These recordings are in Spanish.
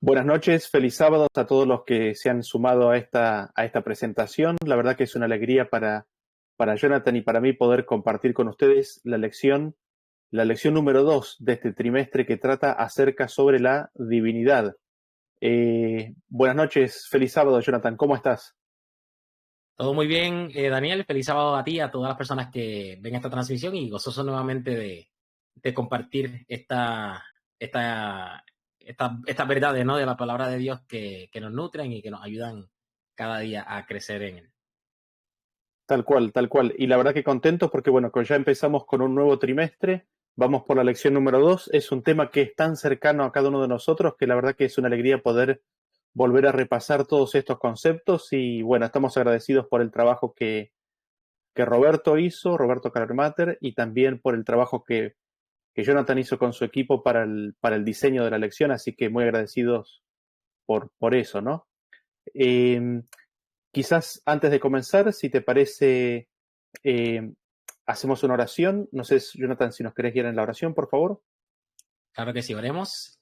Buenas noches, feliz sábado a todos los que se han sumado a esta presentación. La verdad que es una alegría para Jonathan y para mí poder compartir con ustedes la lección número 2 de este trimestre que trata acerca sobre la divinidad. Buenas noches, feliz sábado, Jonathan, ¿cómo estás? Todo muy bien, Daniel, feliz sábado a ti, a todas las personas que ven esta transmisión y gozoso nuevamente de compartir estas verdades, ¿no?, de la palabra de Dios que nos nutren y que nos ayudan cada día a crecer en él. Tal cual. Y la verdad que contentos porque, bueno, ya empezamos con un nuevo trimestre. Vamos por la lección número 2. Es un tema que es tan cercano a cada uno de nosotros que la verdad que es una alegría poder volver a repasar todos estos conceptos. Y, bueno, estamos agradecidos por el trabajo que Roberto hizo, Roberto Carmater, y también por el trabajo que Jonathan hizo con su equipo para el diseño de la lección. Así que muy agradecidos por eso, ¿no? Quizás antes de comenzar, si te parece, hacemos una oración. No sé, Jonathan, si nos querés guiar en la oración, por favor. Claro que sí, oremos.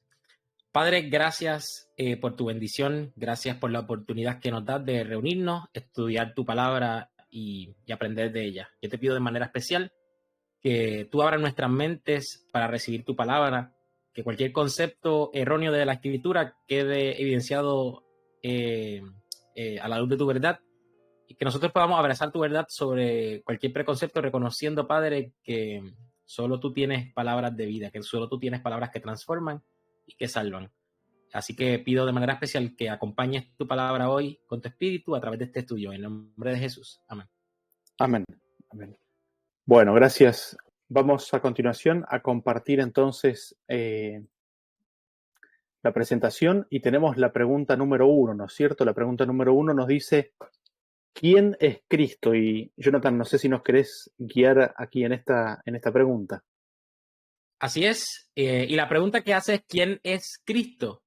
Padre, gracias por tu bendición, gracias por la oportunidad que nos das de reunirnos, estudiar tu palabra y aprender de ella. Yo te pido de manera especial que tú abras nuestras mentes para recibir tu palabra, que cualquier concepto erróneo de la Escritura quede evidenciado a la luz de tu verdad, y que nosotros podamos abrazar tu verdad sobre cualquier preconcepto, reconociendo, Padre, que solo tú tienes palabras de vida, que solo tú tienes palabras que transforman y que salvan. Así que pido de manera especial que acompañes tu palabra hoy con tu espíritu a través de este estudio. En nombre de Jesús. Amén. Amén. Bueno, gracias. Vamos a continuación a compartir entonces la presentación y tenemos la pregunta número 1, ¿no es cierto? La pregunta número 1 nos dice, ¿quién es Cristo? Y Jonathan, no sé si nos querés guiar aquí en esta pregunta. Así es. Y la pregunta que hace es, ¿quién es Cristo?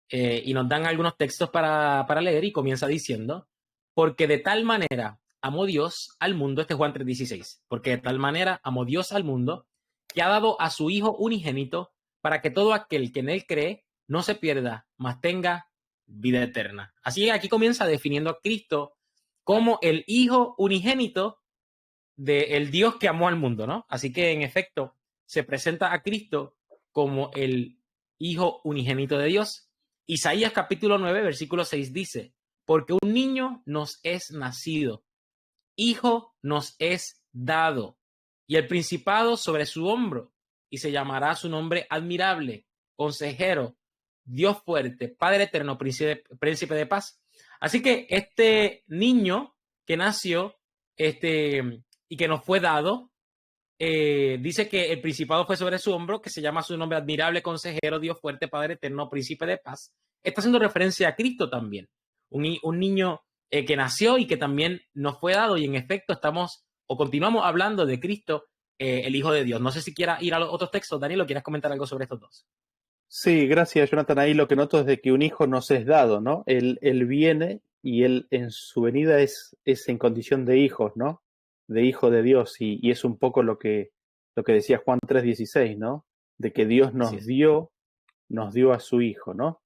Y nos dan algunos textos para leer y comienza diciendo, porque de tal manera amó Dios al mundo, este es Juan 3:16, porque de tal manera amó Dios al mundo que ha dado a su Hijo unigénito para que todo aquel que en él cree no se pierda, mas tenga vida eterna. Así que aquí comienza definiendo a Cristo como el Hijo unigénito del Dios que amó al mundo, ¿no? Así que en efecto se presenta a Cristo como el Hijo unigénito de Dios. Isaías capítulo 9, versículo 6 dice, porque un niño nos es nacido, hijo nos es dado, y el principado sobre su hombro, y se llamará su nombre admirable, consejero, Dios fuerte, Padre eterno, príncipe de paz. Así que este niño que nació y que nos fue dado, dice que el principado fue sobre su hombro, que se llama su nombre admirable, consejero, Dios fuerte, Padre eterno, príncipe de paz. Está haciendo referencia a Cristo también. Un niño que nació y que también nos fue dado, y en efecto continuamos hablando de Cristo, el Hijo de Dios. No sé si quieras ir a los otros textos, Daniel, o quieras comentar algo sobre estos dos. Sí, gracias, Jonathan. Ahí lo que noto es de que un hijo nos es dado, ¿no? Él viene y él en su venida es en condición de hijos, ¿no? De hijo de Dios, y es un poco lo que lo que decía Juan 3:16, ¿no? De que Dios Así nos es. dio a su Hijo, ¿no?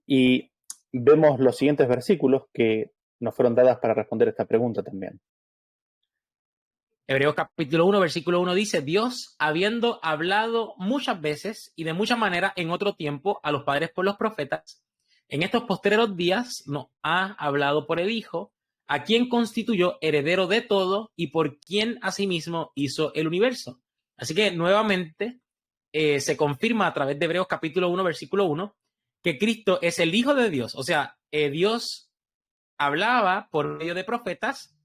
Y vemos los siguientes versículos que nos fueron dadas para responder esta pregunta también. Hebreos capítulo 1, versículo 1 dice, Dios, habiendo hablado muchas veces y de muchas maneras en otro tiempo a los padres por los profetas, en estos postreros días nos ha hablado por el Hijo, a quien constituyó heredero de todo y por quien asimismo hizo el universo. Así que nuevamente se confirma a través de Hebreos capítulo 1, versículo 1, que Cristo es el Hijo de Dios. O sea, Dios hablaba por medio de profetas,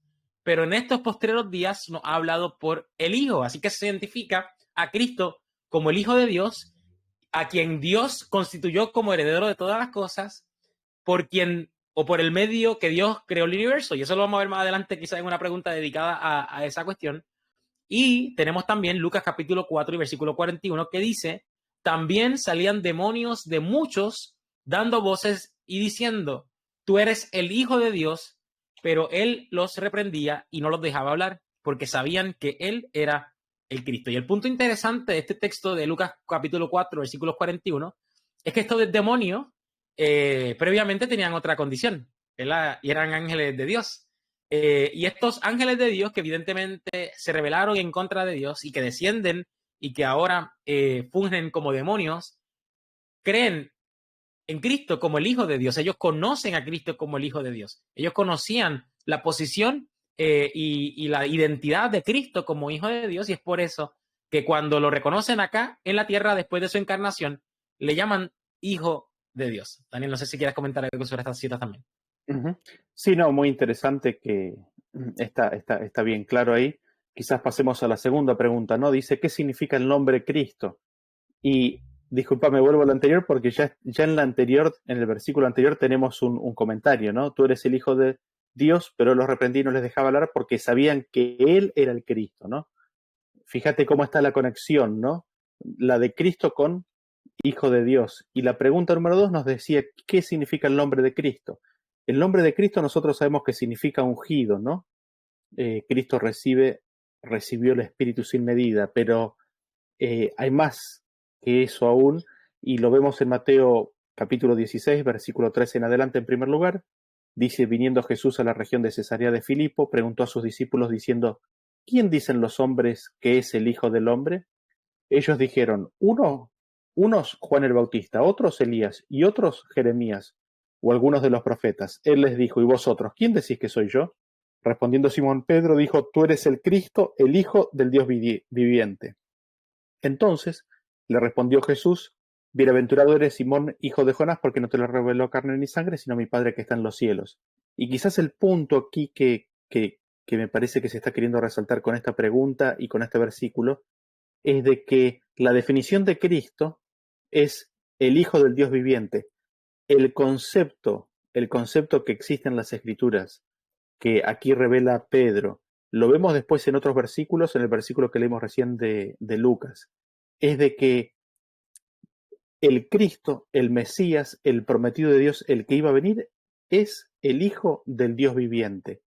pero en estos postreros días nos ha hablado por el Hijo. Así que se identifica a Cristo como el Hijo de Dios, a quien Dios constituyó como heredero de todas las cosas, por quien o por el medio que Dios creó el universo. Y eso lo vamos a ver más adelante, quizás en una pregunta dedicada a esa cuestión. Y tenemos también Lucas capítulo 4 y versículo 41 que dice, también salían demonios de muchos dando voces y diciendo, tú eres el Hijo de Dios, pero él los reprendía y no los dejaba hablar porque sabían que él era el Cristo. Y el punto interesante de este texto de Lucas capítulo 4, versículo 41, es que estos demonios previamente tenían otra condición, ¿verdad? Y eran ángeles de Dios. Y estos ángeles de Dios que evidentemente se rebelaron en contra de Dios y que descienden y que ahora fungen como demonios, creen en Cristo como el Hijo de Dios. Ellos conocen a Cristo como el Hijo de Dios. Ellos conocían la posición y la identidad de Cristo como Hijo de Dios, y es por eso que cuando lo reconocen acá en la tierra después de su encarnación, le llaman Hijo de Dios. Daniel, no sé si quieres comentar algo sobre estas citas también. Uh-huh. Sí, no, muy interesante que está bien claro ahí. Quizás pasemos a la segunda pregunta, ¿no? Dice, ¿qué significa el nombre Cristo? Y disculpa, me vuelvo a lo anterior porque ya en la anterior, en el versículo anterior tenemos un comentario, ¿no? Tú eres el Hijo de Dios, pero los reprendí y no les dejaba hablar porque sabían que Él era el Cristo, ¿no? Fíjate cómo está la conexión, ¿no? La de Cristo con Hijo de Dios. Y la pregunta número 2 nos decía, ¿qué significa el nombre de Cristo? El nombre de Cristo nosotros sabemos que significa ungido, ¿no? Cristo recibió el Espíritu sin medida, pero hay más que eso aún, y lo vemos en Mateo capítulo 16, versículo 13 en adelante en primer lugar. Dice, viniendo Jesús a la región de Cesarea de Filipo, preguntó a sus discípulos diciendo, ¿quién dicen los hombres que es el Hijo del Hombre? Ellos dijeron, unos Juan el Bautista, otros Elías y otros Jeremías o algunos de los profetas. Él les dijo, ¿y vosotros, quién decís que soy yo? Respondiendo Simón Pedro, dijo, tú eres el Cristo, el Hijo del Dios viviente. Entonces le respondió Jesús, bienaventurado eres Simón, hijo de Jonás, porque no te lo reveló carne ni sangre, sino mi Padre que está en los cielos. Y quizás el punto aquí que me parece que se está queriendo resaltar con esta pregunta y con este versículo, es de que la definición de Cristo es el Hijo del Dios viviente. El concepto que existe en las Escrituras, que aquí revela Pedro, lo vemos después en otros versículos, en el versículo que leímos recién de Lucas, es de que el Cristo, el Mesías, el prometido de Dios, el que iba a venir, es el Hijo del Dios viviente.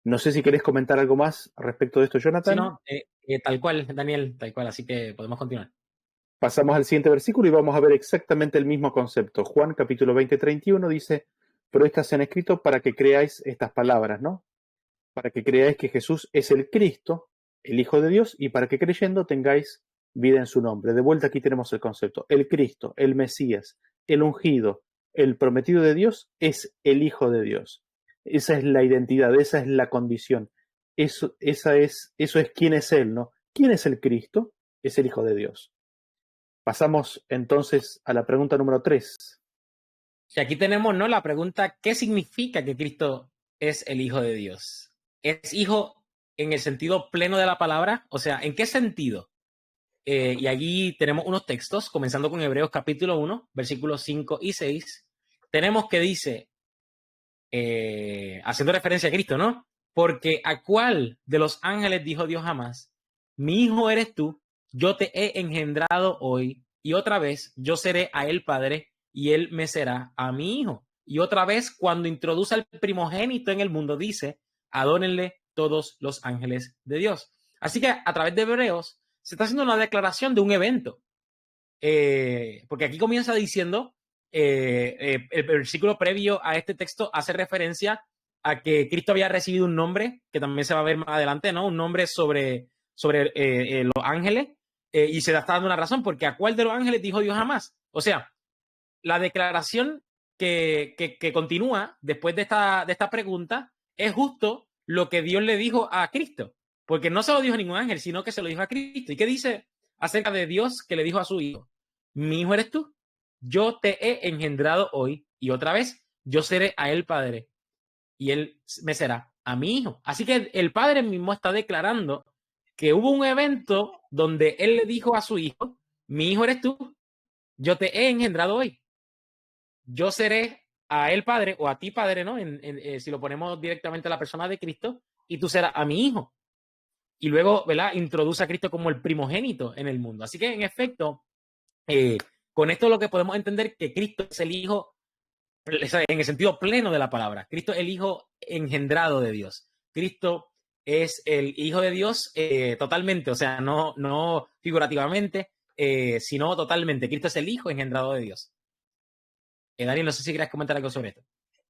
No sé si querés comentar algo más respecto de esto, Sí, Jonathan. no, tal cual, Daniel, tal cual, así que podemos continuar. Pasamos al siguiente versículo y vamos a ver exactamente el mismo concepto. Juan capítulo 20, 31 dice, pero estas se han escrito para que creáis estas palabras, ¿no? Para que creáis que Jesús es el Cristo, el Hijo de Dios, y para que creyendo tengáis vida en su nombre. De vuelta aquí tenemos el concepto. El Cristo, el Mesías, el ungido, el prometido de Dios es el Hijo de Dios. Esa es la identidad, esa es la condición. Eso es quién es Él, ¿no? ¿Quién es el Cristo? Es el Hijo de Dios. Pasamos entonces a la pregunta número 3. Y aquí tenemos, ¿no?, la pregunta, ¿qué significa que Cristo es el Hijo de Dios? ¿Es hijo en el sentido pleno de la palabra? O sea, ¿en qué sentido? Y allí tenemos unos textos, comenzando con Hebreos capítulo 1, versículos 5 y 6. Tenemos que dice, haciendo referencia a Cristo, ¿no? Porque ¿a cuál de los ángeles dijo Dios jamás? Mi hijo eres tú, yo te he engendrado hoy, y otra vez yo seré a él padre, y él me será a mi hijo. Y otra vez, cuando introduce al primogénito en el mundo, dice, adórenle todos los ángeles de Dios. Así que a través de Hebreos se está haciendo una declaración de un evento. Porque aquí comienza diciendo, el versículo previo a este texto hace referencia a que Cristo había recibido un nombre, que también se va a ver más adelante, ¿no? Un nombre sobre los ángeles, y se está dando una razón, porque ¿a cuál de los ángeles dijo Dios jamás? O sea, la declaración que continúa después de esta pregunta es justo lo que Dios le dijo a Cristo, porque no se lo dijo a ningún ángel, sino que se lo dijo a Cristo. ¿Y qué dice acerca de Dios que le dijo a su hijo? Mi hijo eres tú, yo te he engendrado hoy, y otra vez, yo seré a él padre, y él me será a mi hijo. Así que el padre mismo está declarando que hubo un evento donde él le dijo a su hijo, mi hijo eres tú, yo te he engendrado hoy, yo seré a él padre, o a ti padre, ¿no? Si lo ponemos directamente a la persona de Cristo, y tú serás a mi hijo. Y luego, ¿verdad? Introduce a Cristo como el primogénito en el mundo. Así que, en efecto, con esto lo que podemos entender que Cristo es el Hijo en el sentido pleno de la palabra. Cristo es el Hijo engendrado de Dios. Cristo es el Hijo de Dios totalmente, o sea, no figurativamente, sino totalmente. Cristo es el Hijo engendrado de Dios. Daniel, no sé si quieres comentar algo sobre esto.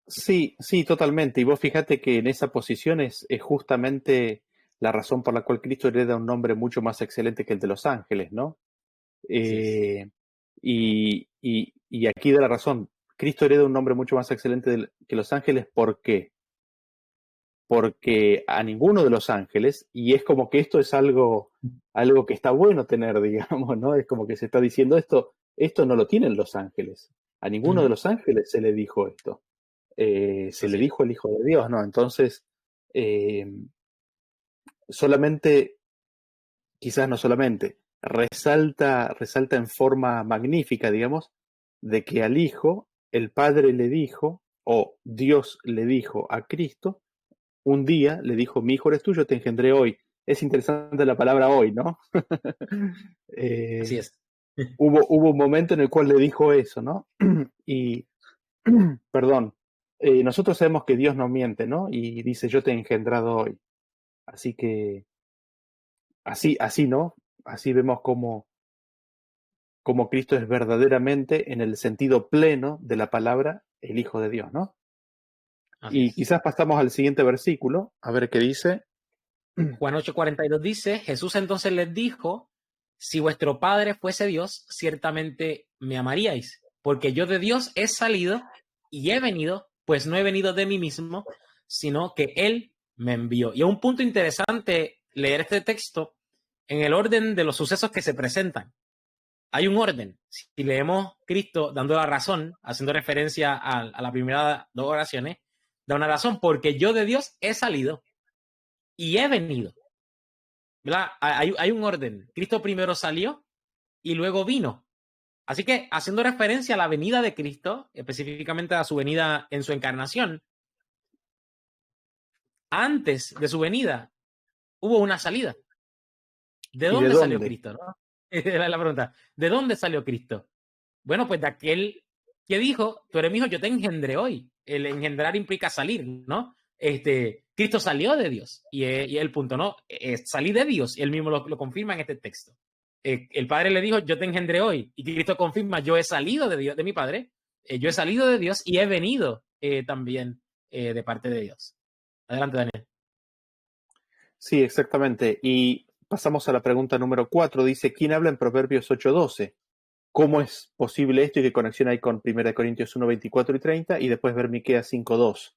Sí, sí, totalmente. Y vos fíjate que en esa posición es justamente la razón por la cual Cristo hereda un nombre mucho más excelente que el de los ángeles, ¿no? Y aquí da la razón. Cristo hereda un nombre mucho más excelente que los ángeles. ¿Por qué? Porque a ninguno de los ángeles, y es como que esto es algo que está bueno tener, digamos, ¿no? Es como que se está diciendo esto no lo tienen los ángeles. A ninguno de los ángeles se le dijo esto. Se le dijo el Hijo de Dios, ¿no? Entonces, solamente, quizás no solamente, resalta en forma magnífica, digamos, de que al Hijo el Padre le dijo, o Dios le dijo a Cristo, un día le dijo, mi hijo eres tú, yo te engendré hoy. Es interesante la palabra hoy, ¿no? Así es. Hubo un momento en el cual le dijo eso, ¿no? Y, perdón, nosotros sabemos que Dios no miente, ¿no? Y dice, yo te he engendrado hoy. Así que, así, ¿no? Así vemos cómo Cristo es verdaderamente, en el sentido pleno de la palabra, el Hijo de Dios, ¿no? Así Y es. quizás pasamos al siguiente versículo, a ver qué dice. Juan 8:42 dice, Jesús entonces les dijo, si vuestro Padre fuese Dios, ciertamente me amaríais, porque yo de Dios he salido y he venido, pues no he venido de mí mismo, sino que Él me envió. Y es un punto interesante leer este texto en el orden de los sucesos que se presentan. Hay un orden. Si leemos Cristo dando la razón, haciendo referencia a la primera dos oraciones, da una razón, porque yo de Dios he salido y he venido. ¿Verdad? Hay un orden. Cristo primero salió y luego vino. Así que, haciendo referencia a la venida de Cristo, específicamente a su venida en su encarnación, antes de su venida hubo una salida. ¿De ¿Y de dónde salió dónde? Cristo? ¿No? Era la pregunta. ¿De dónde salió Cristo? Bueno, pues de aquel que dijo, tú eres mi hijo, yo te engendré hoy. El engendrar implica salir, ¿no? Cristo salió de Dios. Y el punto, ¿no? Salí de Dios. Y él mismo lo confirma en este texto. El Padre le dijo, yo te engendré hoy. Y Cristo confirma, yo he salido de Dios, de mi Padre. Yo he salido de Dios y he venido también de parte de Dios. Adelante, Daniel. Sí, exactamente. Y pasamos a la pregunta número 4. Dice, ¿quién habla en Proverbios 8:12? ¿Cómo es posible esto y qué conexión hay con 1 Corintios 1:24 y 30? Y después ver Miqueas 5:2.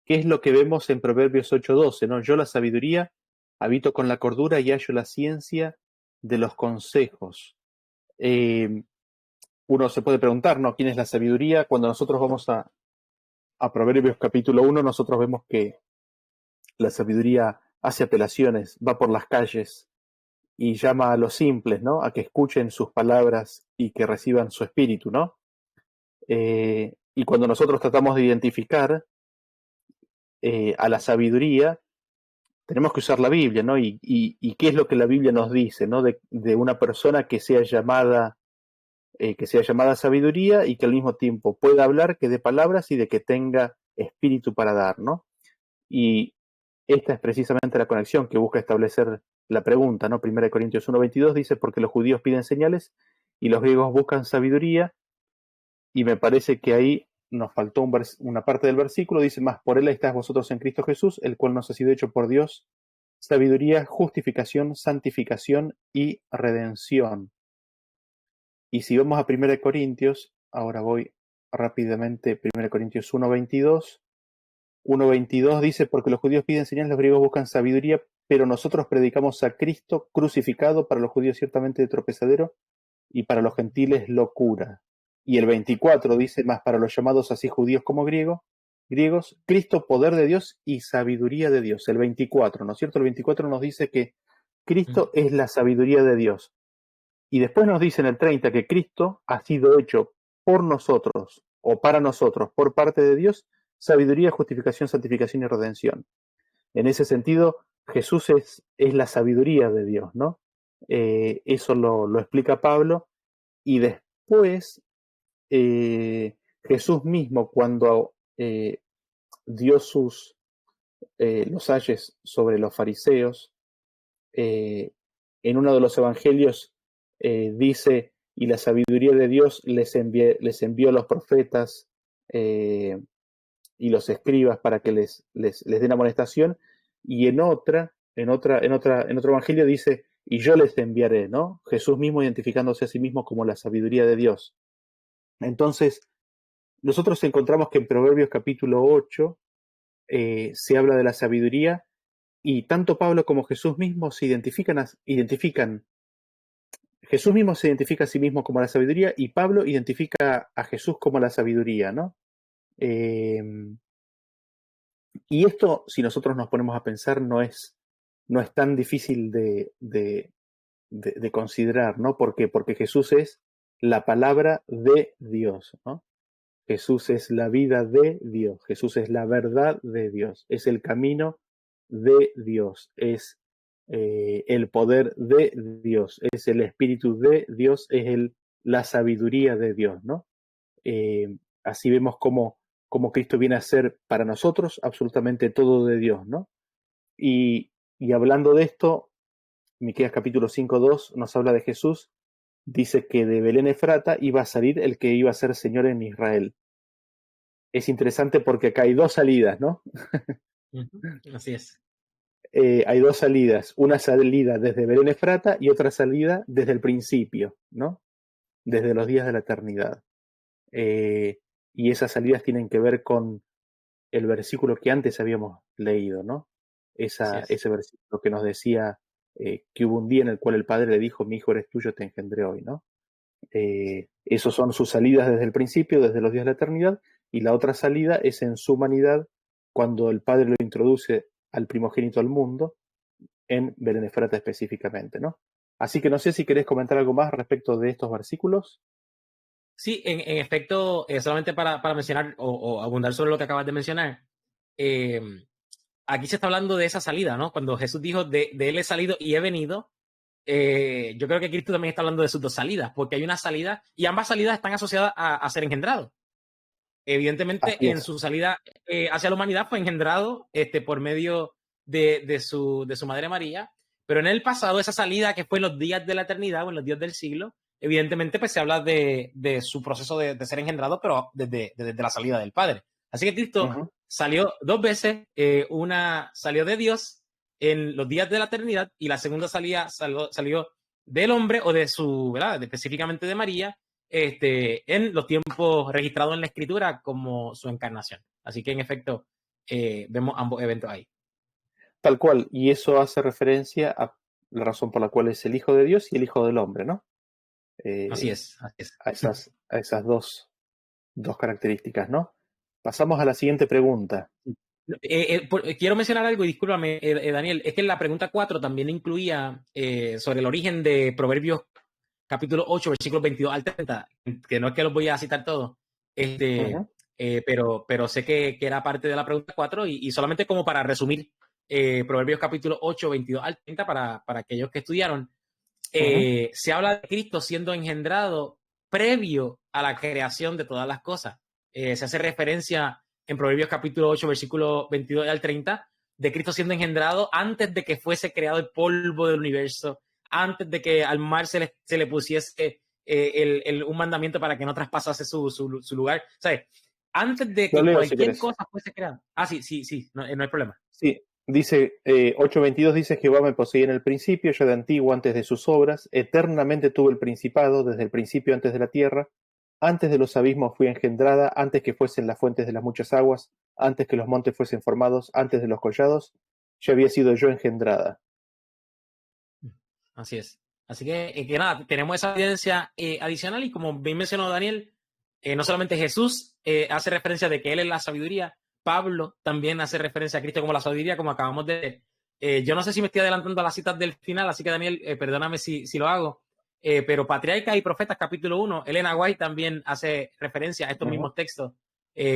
¿Qué es lo que vemos en Proverbios 8:12? ¿No? Yo la sabiduría habito con la cordura y hallo la ciencia de los consejos. Uno se puede preguntar, ¿no? ¿Quién es la sabiduría? Cuando nosotros vamos a Proverbios capítulo 1, nosotros vemos que la sabiduría hace apelaciones, va por las calles y llama a los simples, ¿no? A que escuchen sus palabras y que reciban su espíritu, ¿no? Y cuando nosotros tratamos de identificar a la sabiduría, tenemos que usar la Biblia, ¿no? Y qué es lo que la Biblia nos dice, ¿no? De una persona que sea llamada sabiduría y que al mismo tiempo pueda hablar, que dé palabras y de que tenga espíritu para dar, ¿no? Y esta es precisamente la conexión que busca establecer la pregunta, ¿no? 1 Corintios 1:22 dice, porque los judíos piden señales y los griegos buscan sabiduría, y me parece que ahí nos faltó una parte del versículo, dice, más por él estáis vosotros en Cristo Jesús, el cual nos ha sido hecho por Dios sabiduría, justificación, santificación y redención. Y si vamos a 1 Corintios, ahora voy rápidamente, 1 Corintios 1:22. 1:22 dice, porque los judíos piden señales, los griegos buscan sabiduría, pero nosotros predicamos a Cristo crucificado, para los judíos ciertamente de tropezadero, y para los gentiles locura. Y el 24 dice, más para los llamados así judíos como griegos, Cristo poder de Dios y sabiduría de Dios. El 24, ¿no es cierto? El 24 nos dice que Cristo es la sabiduría de Dios. Y después nos dice en el 30 que Cristo ha sido hecho por nosotros o para nosotros por parte de Dios, sabiduría, justificación, santificación y redención. En ese sentido, Jesús es la sabiduría de Dios, ¿no? Eso lo explica Pablo. Y después, Jesús mismo, cuando dio los ayes sobre los fariseos, en uno de los evangelios dice, y la sabiduría de Dios les envió los profetas y los escribas para que les den amonestación, y en otro evangelio dice, y yo les enviaré, ¿no? Jesús mismo identificándose a sí mismo como la sabiduría de Dios. Entonces, nosotros encontramos que en Proverbios capítulo 8 se habla de la sabiduría, y tanto Pablo como Jesús mismo se identifican. Jesús mismo se identifica a sí mismo como la sabiduría, y Pablo identifica a Jesús como la sabiduría, ¿no? Y esto, si nosotros nos ponemos a pensar, no es tan difícil de considerar, ¿no? ¿Por qué? Porque Jesús es la palabra de Dios, ¿no? Jesús es la vida de Dios, Jesús es la verdad de Dios, es el camino de Dios, es el poder de Dios, es el espíritu de Dios, es la sabiduría de Dios, ¿no? Así vemos cómo Cristo viene a ser para nosotros absolutamente todo de Dios, ¿no? Y hablando de esto, Miqueas capítulo 5:2 nos habla de Jesús, dice que de Belén Efrata iba a salir el que iba a ser Señor en Israel. Es interesante porque acá hay dos salidas, ¿no? Así es. Hay dos salidas, una salida desde Belén Efrata y otra salida desde el principio, ¿no? Desde los días de la eternidad. Y esas salidas tienen que ver con el versículo que antes habíamos leído, ¿no? Ese versículo que nos decía que hubo un día en el cual el Padre le dijo, mi hijo eres tuyo, te engendré hoy, ¿no? Esos son sus salidas desde el principio, desde los días de la eternidad, y la otra salida es en su humanidad, cuando el Padre lo introduce al primogénito al mundo, en Belén Efrata específicamente, ¿no? Así que no sé si querés comentar algo más respecto de estos versículos. Sí, en efecto, solamente para mencionar o abundar sobre lo que acabas de mencionar, aquí se está hablando de esa salida, ¿no? Cuando Jesús dijo, de él he salido y he venido, yo creo que Cristo también está hablando de sus dos salidas, porque hay una salida, y ambas salidas están asociadas a ser engendrado. Evidentemente, en su salida hacia la humanidad fue engendrado por medio de su madre María, pero en el pasado, esa salida que fue en los días de la eternidad o en los días del siglo, evidentemente pues se habla de su proceso de ser engendrado, pero desde la salida del Padre. Así que Cristo salió dos veces, una salió de Dios en los días de la eternidad y la segunda salió del hombre o de su, ¿verdad? Específicamente de María, en los tiempos registrados en la Escritura como su encarnación. Así que en efecto vemos ambos eventos ahí. Tal cual, y eso hace referencia a la razón por la cual es el Hijo de Dios y el Hijo del Hombre, ¿no? Así es. A esas dos características, ¿no? Pasamos a la siguiente pregunta. Quiero mencionar algo, y discúlpame, Daniel, es que la pregunta 4 también incluía sobre el origen de Proverbios capítulo 8, versículos 22 al 30, que no es que los voy a citar todos, pero sé que era parte de la pregunta 4 y solamente como para resumir Proverbios capítulo 8, 22 al 30 para aquellos que estudiaron, se habla de Cristo siendo engendrado previo a la creación de todas las cosas. Se hace referencia en Proverbios capítulo 8, versículo 22 al 30, de Cristo siendo engendrado antes de que fuese creado el polvo del universo, antes de que al mar se le pusiese un mandamiento para que no traspasase su lugar. ¿Sabes? Antes de Lo que leo si cualquier querés. cosa fuese creada. Ah, sí, no hay problema. Sí, dice 8:22 dice: Jehová me poseía en el principio, yo de antiguo, antes de sus obras, eternamente tuve el principado, desde el principio antes de la tierra, antes de los abismos fui engendrada, antes que fuesen las fuentes de las muchas aguas, antes que los montes fuesen formados, antes de los collados, ya había sido yo engendrada. Así es. Así que nada, tenemos esa evidencia adicional y como bien mencionó Daniel, no solamente Jesús hace referencia de que Él es la sabiduría, Pablo también hace referencia a Cristo como la sabiduría, como acabamos de ver. Yo no sé si me estoy adelantando a las citas del final, así que Daniel, perdóname si lo hago, pero Patriarcas y Profetas, capítulo 1, Elena White también hace referencia a estos mismos textos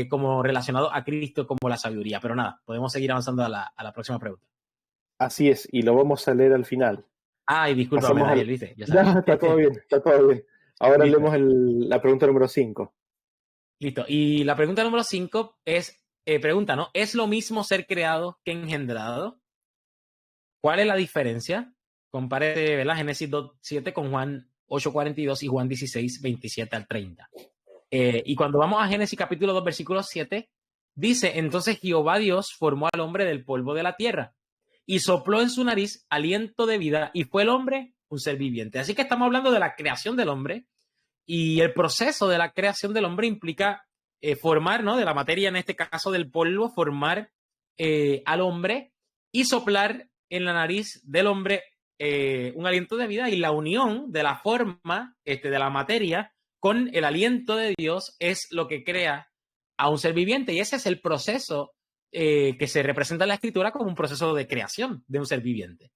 como relacionados a Cristo como la sabiduría. Pero nada, podemos seguir avanzando a la próxima pregunta. Así es, y lo vamos a leer al final. Ay, discúlpame, Pasamos Daniel, ¿viste? Ya Ya, sabes. está todo bien, está todo bien. Ahora Listo. leemos la pregunta número 5. Listo. Y la pregunta número 5 es, pregunta, ¿no? ¿Es lo mismo ser creado que engendrado? ¿Cuál es la diferencia? Compare, ¿verdad? Génesis 2:7 con Juan 8:42 y Juan 16:27 al 30. Y cuando vamos a Génesis capítulo 2, versículo 7, dice, entonces Jehová Dios formó al hombre del polvo de la tierra y sopló en su nariz aliento de vida y fue el hombre un ser viviente. Así que estamos hablando de la creación del hombre y el proceso de la creación del hombre implica formar, ¿no? De la materia, en este caso del polvo, formar al hombre y soplar en la nariz del hombre un aliento de vida, y la unión de la forma de la materia con el aliento de Dios es lo que crea a un ser viviente, y ese es el proceso que se representa en la escritura como un proceso de creación de un ser viviente.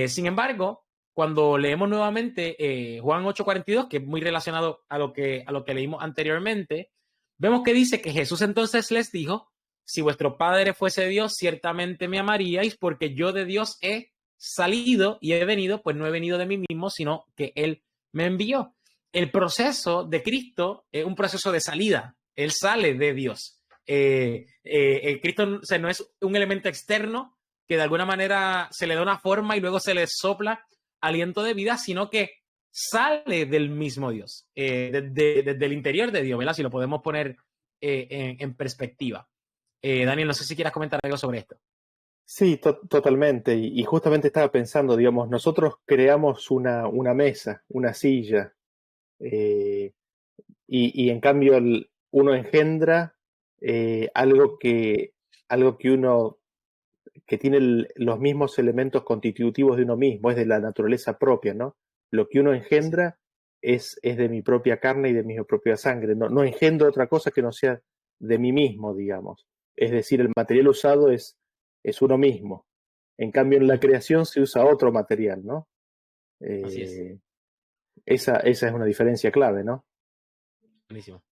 Sin embargo, cuando leemos nuevamente Juan 8:42, que es muy relacionado a lo que leímos anteriormente, vemos que dice que Jesús entonces les dijo, si vuestro Padre fuese Dios, ciertamente me amaríais, porque yo de Dios he salido y he venido, pues no he venido de mí mismo, sino que Él me envió. El proceso de Cristo es un proceso de salida. Él sale de Dios. Cristo, o sea, no es un elemento externo que de alguna manera se le da una forma y luego se le sopla aliento de vida, sino que sale del mismo Dios, desde el interior de Dios, ¿verdad? Si lo podemos poner en perspectiva. Daniel, no sé si quieras comentar algo sobre esto. Sí, totalmente. Y justamente estaba pensando, digamos, nosotros creamos una mesa, una silla, y en cambio uno engendra algo que uno que tiene los mismos elementos constitutivos de uno mismo, es de la naturaleza propia, ¿no? Lo que uno engendra es de mi propia carne y de mi propia sangre. No engendro otra cosa que no sea de mí mismo, digamos. Es decir, el material usado es uno mismo. En cambio, en la creación se usa otro material, ¿no? Así es. Esa es una diferencia clave, ¿no? Buenísimo.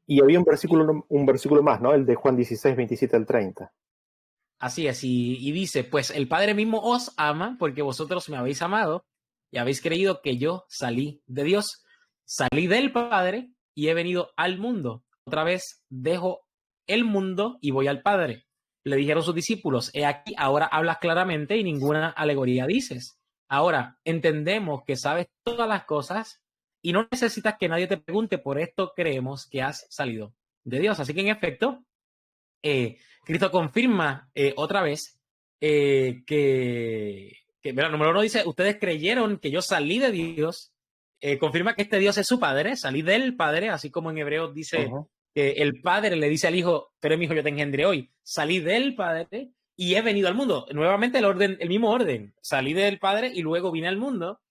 Y había un versículo más, ¿no? El de Juan 16:27 al 30. Así es, y dice, pues el Padre mismo os ama porque vosotros me habéis amado y habéis creído que yo salí de Dios, salí del Padre y he venido al mundo. Otra vez dejo el mundo y voy al Padre. Le dijeron sus discípulos, he aquí, ahora hablas claramente y ninguna alegoría dices. Ahora entendemos que sabes todas las cosas y no necesitas que nadie te pregunte, por esto creemos que has salido de Dios. Así que en efecto, Cristo confirma otra vez mira, número 1 dice, ustedes creyeron que yo salí de Dios, confirma que este Dios es su Padre, salí del Padre, así como en Hebreos dice que el Padre le dice al Hijo, pero mi hijo yo te engendré hoy, salí del Padre y he venido al mundo. Nuevamente el mismo orden, salí del Padre y luego vine al mundo.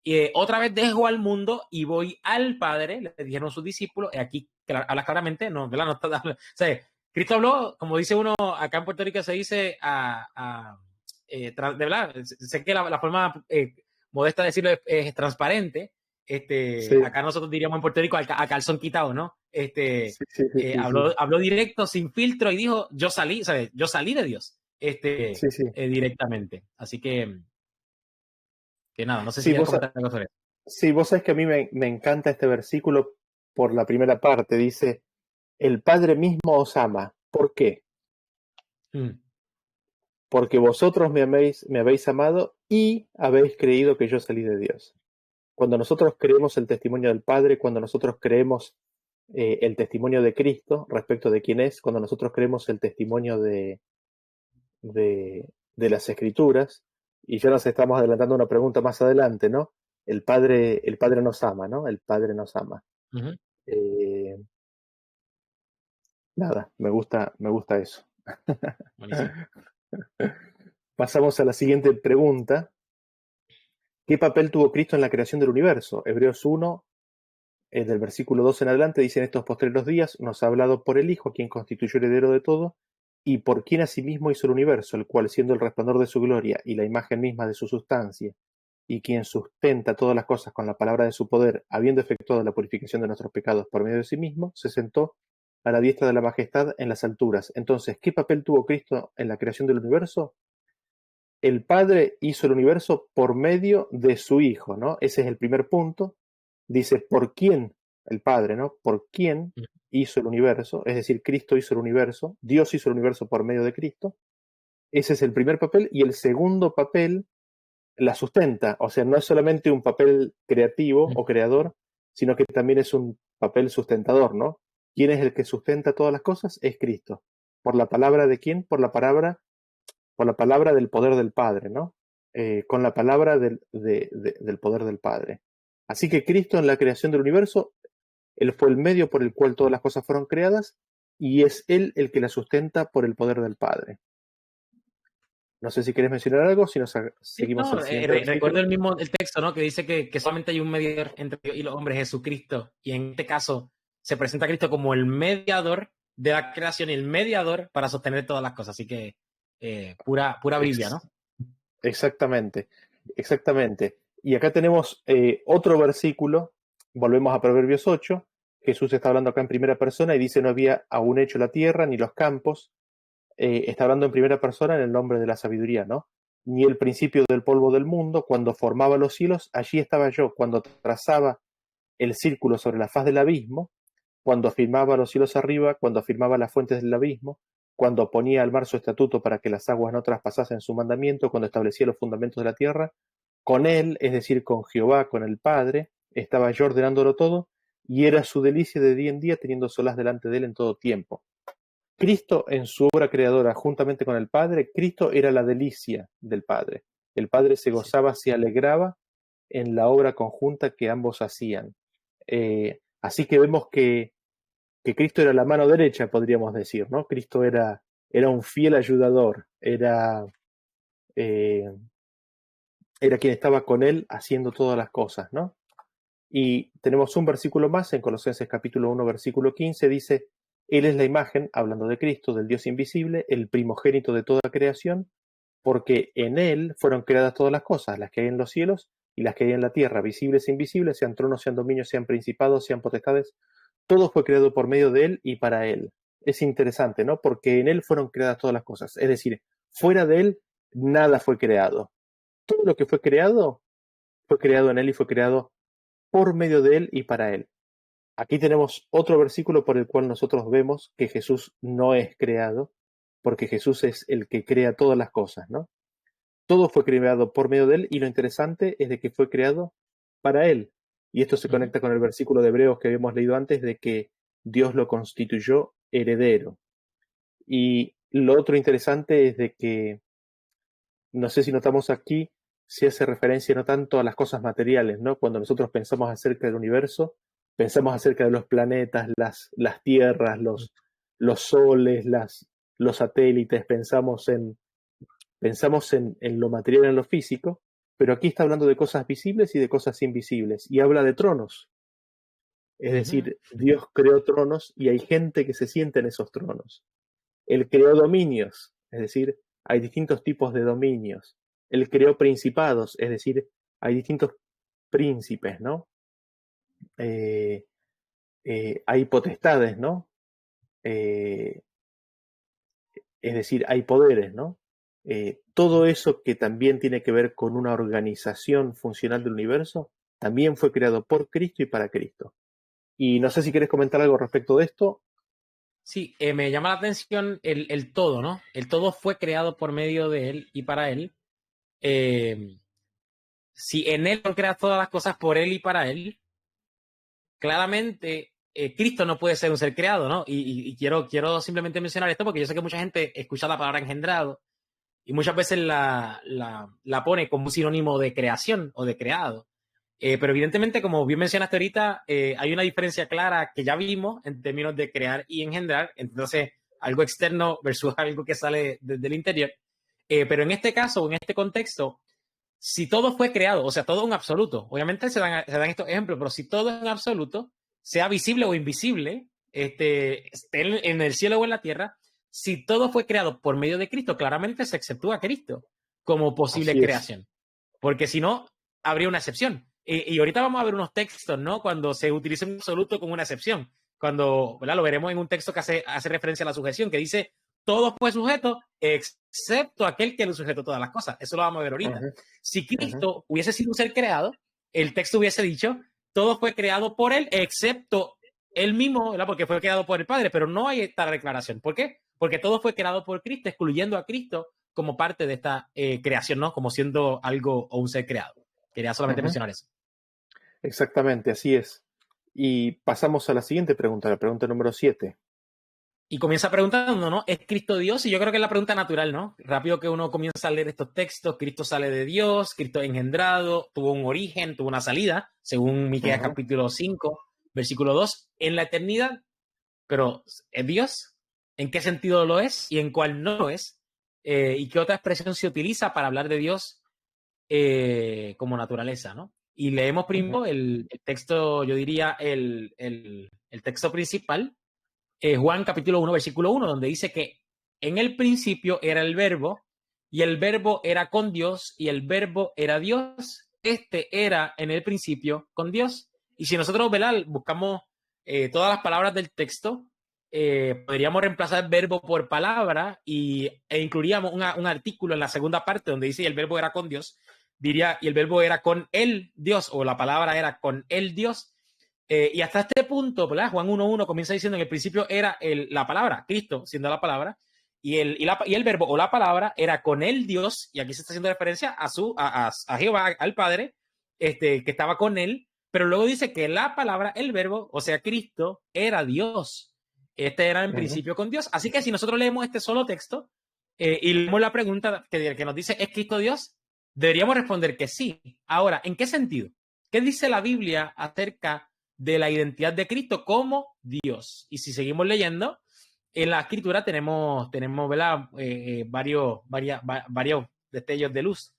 Y otra vez dejo al mundo y voy al Padre, le dijeron sus discípulos, y aquí habla claramente, no, ¿verdad? No está, o sea, Cristo habló, como dice uno, acá en Puerto Rico se dice de verdad, sé que la forma modesta de decirlo es transparente. Sí. Acá nosotros diríamos en Puerto Rico a calzón quitado, ¿no? Sí. Habló directo, sin filtro, y dijo, yo salí, ¿sabes? Yo salí de Dios, Sí. directamente. Así que nada, no sé si Sí, quieres comentar algo sobre eso. sí, vos sabés que a mí me encanta este versículo por la primera parte. Dice, el Padre mismo os ama. ¿Por qué? Mm. Porque vosotros me habéis amado y habéis creído que yo salí de Dios. Cuando nosotros creemos el testimonio del Padre, cuando nosotros creemos el testimonio de Cristo respecto de quién es, cuando nosotros creemos el testimonio de las Escrituras, y ya nos estamos adelantando a una pregunta más adelante, ¿no? El Padre nos ama, ¿no? El Padre nos ama. Ujú. Eh, Nada, me gusta eso. Buenísimo. Pasamos a la siguiente pregunta. ¿Qué papel tuvo Cristo en la creación del universo? Hebreos 1, del versículo 2 en adelante, dice: en estos postreros días nos ha hablado por el Hijo, quien constituyó heredero de todo, y por quien asimismo hizo el universo, el cual, siendo el resplandor de su gloria y la imagen misma de su sustancia, y quien sustenta todas las cosas con la palabra de su poder, habiendo efectuado la purificación de nuestros pecados por medio de sí mismo, se sentó a la diestra de la majestad en las alturas. Entonces, ¿qué papel tuvo Cristo en la creación del universo? El Padre hizo el universo por medio de su Hijo, ¿no? Ese es el primer punto. Dice, ¿por quién? El Padre, ¿no? ¿Por quién Mm. hizo el universo? Es decir, Cristo hizo el universo, Dios hizo el universo por medio de Cristo. Ese es el primer papel. Y el segundo papel la sustenta. O sea, no es solamente un papel creativo Mm. o creador, sino que también es un papel sustentador, ¿no? ¿Quién es el que sustenta todas las cosas? Es Cristo. ¿Por la palabra de quién? Por la palabra del poder del Padre, ¿no? Con la palabra del poder del Padre. Así que Cristo en la creación del universo, Él fue el medio por el cual todas las cosas fueron creadas y es Él el que la sustenta por el poder del Padre. No sé si quieres mencionar algo, si nos Sí, seguimos no, al siguiente recuerdo versículo. el texto, ¿no? Que dice que solamente hay un mediador entre Dios y los hombres, Jesucristo. Y en este caso se presenta a Cristo como el mediador de la creación y el mediador para sostener todas las cosas. Así que pura Biblia, ¿no? Exactamente, exactamente. Y acá tenemos otro versículo, volvemos a Proverbios 8, Jesús está hablando acá en primera persona y dice: no había aún hecho la tierra ni los campos. Está hablando en primera persona en el nombre de la sabiduría, ¿no? Ni el principio del polvo del mundo, cuando formaba los cielos, allí estaba yo, cuando trazaba el círculo sobre la faz del abismo, cuando afirmaba los cielos arriba, cuando afirmaba las fuentes del abismo, cuando ponía al mar su estatuto para que las aguas no traspasasen su mandamiento, cuando establecía los fundamentos de la tierra, con él, es decir, con Jehová, con el Padre, estaba yo ordenándolo todo, y era su delicia de día en día, teniendo solas delante de él en todo tiempo. Cristo en su obra creadora, juntamente con el Padre, Cristo era la delicia del Padre. El Padre se Sí. gozaba, se alegraba en la obra conjunta que ambos hacían. Así que vemos que Cristo era la mano derecha, podríamos decir, ¿no? Cristo era un fiel ayudador, eh, era quien estaba con él haciendo todas las cosas, ¿no? Y tenemos un versículo más en Colosenses capítulo 1, versículo 15, dice: Él es la imagen, hablando de Cristo, del Dios invisible, el primogénito de toda creación, porque en Él fueron creadas todas las cosas, las que hay en los cielos y las que hay en la tierra, visibles e invisibles, sean tronos, sean dominios, sean principados, sean potestades. Todo fue creado por medio de Él y para Él. Es interesante, ¿no? Porque en Él fueron creadas todas las cosas. Es decir, fuera de Él, nada fue creado. Todo lo que fue creado en Él y fue creado por medio de Él y para Él. Aquí tenemos otro versículo por el cual nosotros vemos que Jesús no es creado, porque Jesús es el que crea todas las cosas, ¿no? Todo fue creado por medio de Él y lo interesante es de que fue creado para Él. Y esto se Ujú. conecta con el versículo de Hebreos que habíamos leído antes, de que Dios lo constituyó heredero. Y lo otro interesante es de que, no sé si notamos aquí, se hace referencia no tanto a las cosas materiales, ¿no? Cuando nosotros pensamos acerca del universo, pensamos acerca de los planetas, las tierras, los soles, los satélites, pensamos en lo material, en lo físico, pero aquí está hablando de cosas visibles y de cosas invisibles, y habla de tronos. Es Ujú. decir, Dios creó tronos y hay gente que se siente en esos tronos. Él creó dominios, es decir, hay distintos tipos de dominios. Él creó principados, es decir, hay distintos príncipes, ¿no? Eh, hay potestades, ¿no? Eh, es decir, hay poderes, ¿no? Todo eso que también tiene que ver con una organización funcional del universo, también fue creado por Cristo y para Cristo. Y no sé si quieres comentar algo respecto de esto. Sí, me llama la atención el todo, ¿no? El todo fue creado por medio de él y para él. Si en él son creadas todas las cosas por él y para él, claramente Cristo no puede ser un ser creado, ¿no? Y quiero simplemente mencionar esto porque yo sé que mucha gente escucha la palabra engendrado y muchas veces la pone como un sinónimo de creación o de creado. Pero evidentemente, como bien mencionaste ahorita, hay una diferencia clara que ya vimos en términos de crear y engendrar. Entonces, algo externo versus algo que sale desde el interior. Pero en este caso, en este contexto, si todo fue creado, o sea, todo en absoluto, obviamente se dan estos ejemplos, pero si todo es en absoluto, sea visible o invisible, esté en el cielo o en la tierra, si todo fue creado por medio de Cristo, claramente se exceptúa a Cristo como posible Así es. creación, porque si no, habría una excepción. Y ahorita vamos a ver unos textos, ¿no? Cuando se utiliza un absoluto como una excepción, cuando, ¿verdad? Lo veremos en un texto que hace referencia a la sujeción, que dice, todo fue sujeto, excepto aquel que lo sujetó todas las cosas. Eso lo vamos a ver ahorita. Ujú, Si ujú. Cristo hubiese sido un ser creado, el texto hubiese dicho, todo fue creado por él, excepto él mismo, ¿verdad? Porque fue creado por el Padre, pero no hay esta declaración. ¿Por qué? Porque todo fue creado por Cristo, excluyendo a Cristo como parte de esta creación, ¿no? Como siendo algo o un ser creado. Quería solamente Ujú. mencionar eso. Exactamente, así es. Y pasamos a la siguiente pregunta, la pregunta número 7. Y comienza preguntando, ¿no? ¿Es Cristo Dios? Y yo creo que es la pregunta natural, ¿no? Rápido que uno comienza a leer estos textos, Cristo sale de Dios, Cristo es engendrado, tuvo un origen, tuvo una salida, según Miqueas Ujú, capítulo 5, versículo 2, en la eternidad, pero ¿es Dios? ¿En qué sentido lo es y en cuál no lo es? ¿Y qué otra expresión se utiliza para hablar de Dios como naturaleza, ¿no? Y leemos ujú, primero el texto, yo diría, el texto principal, Juan capítulo 1, versículo 1, donde dice que en el principio era el verbo, y el verbo era con Dios, y el verbo era Dios. Este era en el principio con Dios. Y si nosotros, ¿verdad? Buscamos todas las palabras del texto, podríamos reemplazar verbo por palabra e incluiríamos un artículo en la segunda parte donde dice y el verbo era con Dios, diría y el verbo era con el Dios, o la palabra era con el Dios. Y hasta este punto, ¿verdad? Juan 1.1 comienza diciendo en el principio era la palabra, Cristo siendo la palabra, y el verbo o la palabra era con el Dios, y aquí se está haciendo referencia a Jehová, al Padre, que estaba con él, pero luego dice que la palabra, el verbo, o sea, Cristo, era Dios. Este era en ujú. principio con Dios. Así que si nosotros leemos este solo texto y leemos la pregunta que nos dice, ¿es Cristo Dios? Deberíamos responder que sí. Ahora, ¿en qué sentido? ¿Qué dice la Biblia acerca de la identidad de Cristo como Dios? Y si seguimos leyendo, en la escritura tenemos ¿verdad? Varios destellos de luz.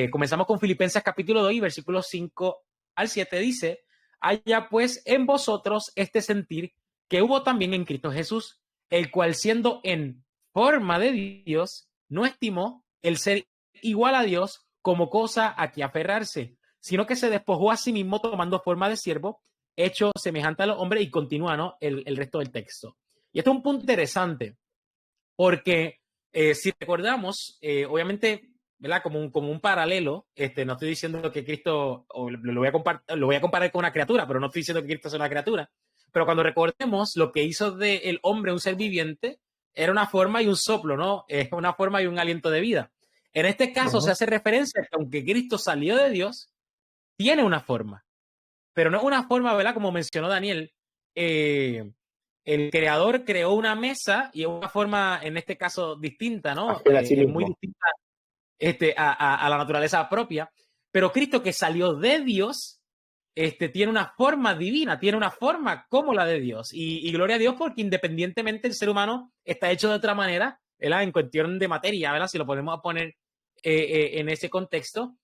Comenzamos con Filipenses capítulo 2 y versículos 5 al 7 dice, haya pues en vosotros este sentir que hubo también en Cristo Jesús, el cual siendo en forma de Dios, no estimó el ser igual a Dios como cosa a que aferrarse, sino que se despojó a sí mismo tomando forma de siervo, hecho semejante a los hombres, y continúa, ¿no? el resto del texto. Y esto es un punto interesante, porque si recordamos, obviamente, ¿verdad? Como un paralelo, no estoy diciendo que Cristo, lo voy a comparar con una criatura, pero no estoy diciendo que Cristo es una criatura. Pero cuando recordemos lo que hizo del hombre un ser viviente, era una forma y un soplo, ¿no? Es una forma y un aliento de vida. En este caso se Ujú. hace referencia a que aunque Cristo salió de Dios, tiene una forma, pero no es una forma, ¿verdad? Como mencionó Daniel, el creador creó una mesa y es una forma, en este caso, distinta, ¿no? Ajena a sí Es muy mismo. distinta a la naturaleza propia, pero Cristo que salió de Dios, tiene una forma divina, tiene una forma como la de Dios. Y gloria a Dios porque independientemente el ser humano está hecho de otra manera, ¿verdad? En cuestión de materia, ¿verdad? Si lo podemos poner en ese contexto,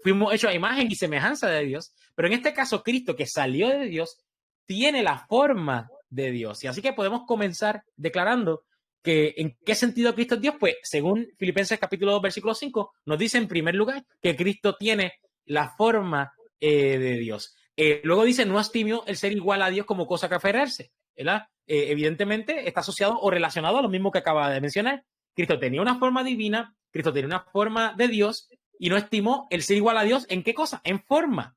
fuimos hechos a imagen y semejanza de Dios, pero en este caso Cristo que salió de Dios tiene la forma de Dios. Y así que podemos comenzar declarando que en qué sentido Cristo es Dios, pues según Filipenses capítulo 2, versículo 5, nos dice en primer lugar que Cristo tiene la forma de Dios. Luego dice, no estimió el ser igual a Dios como cosa que aferrarse, ¿verdad? Evidentemente está asociado o relacionado a lo mismo que acaba de mencionar. Cristo tenía una forma divina, Cristo tenía una forma de Dios y no estimó el ser igual a Dios. ¿En qué cosa? En forma,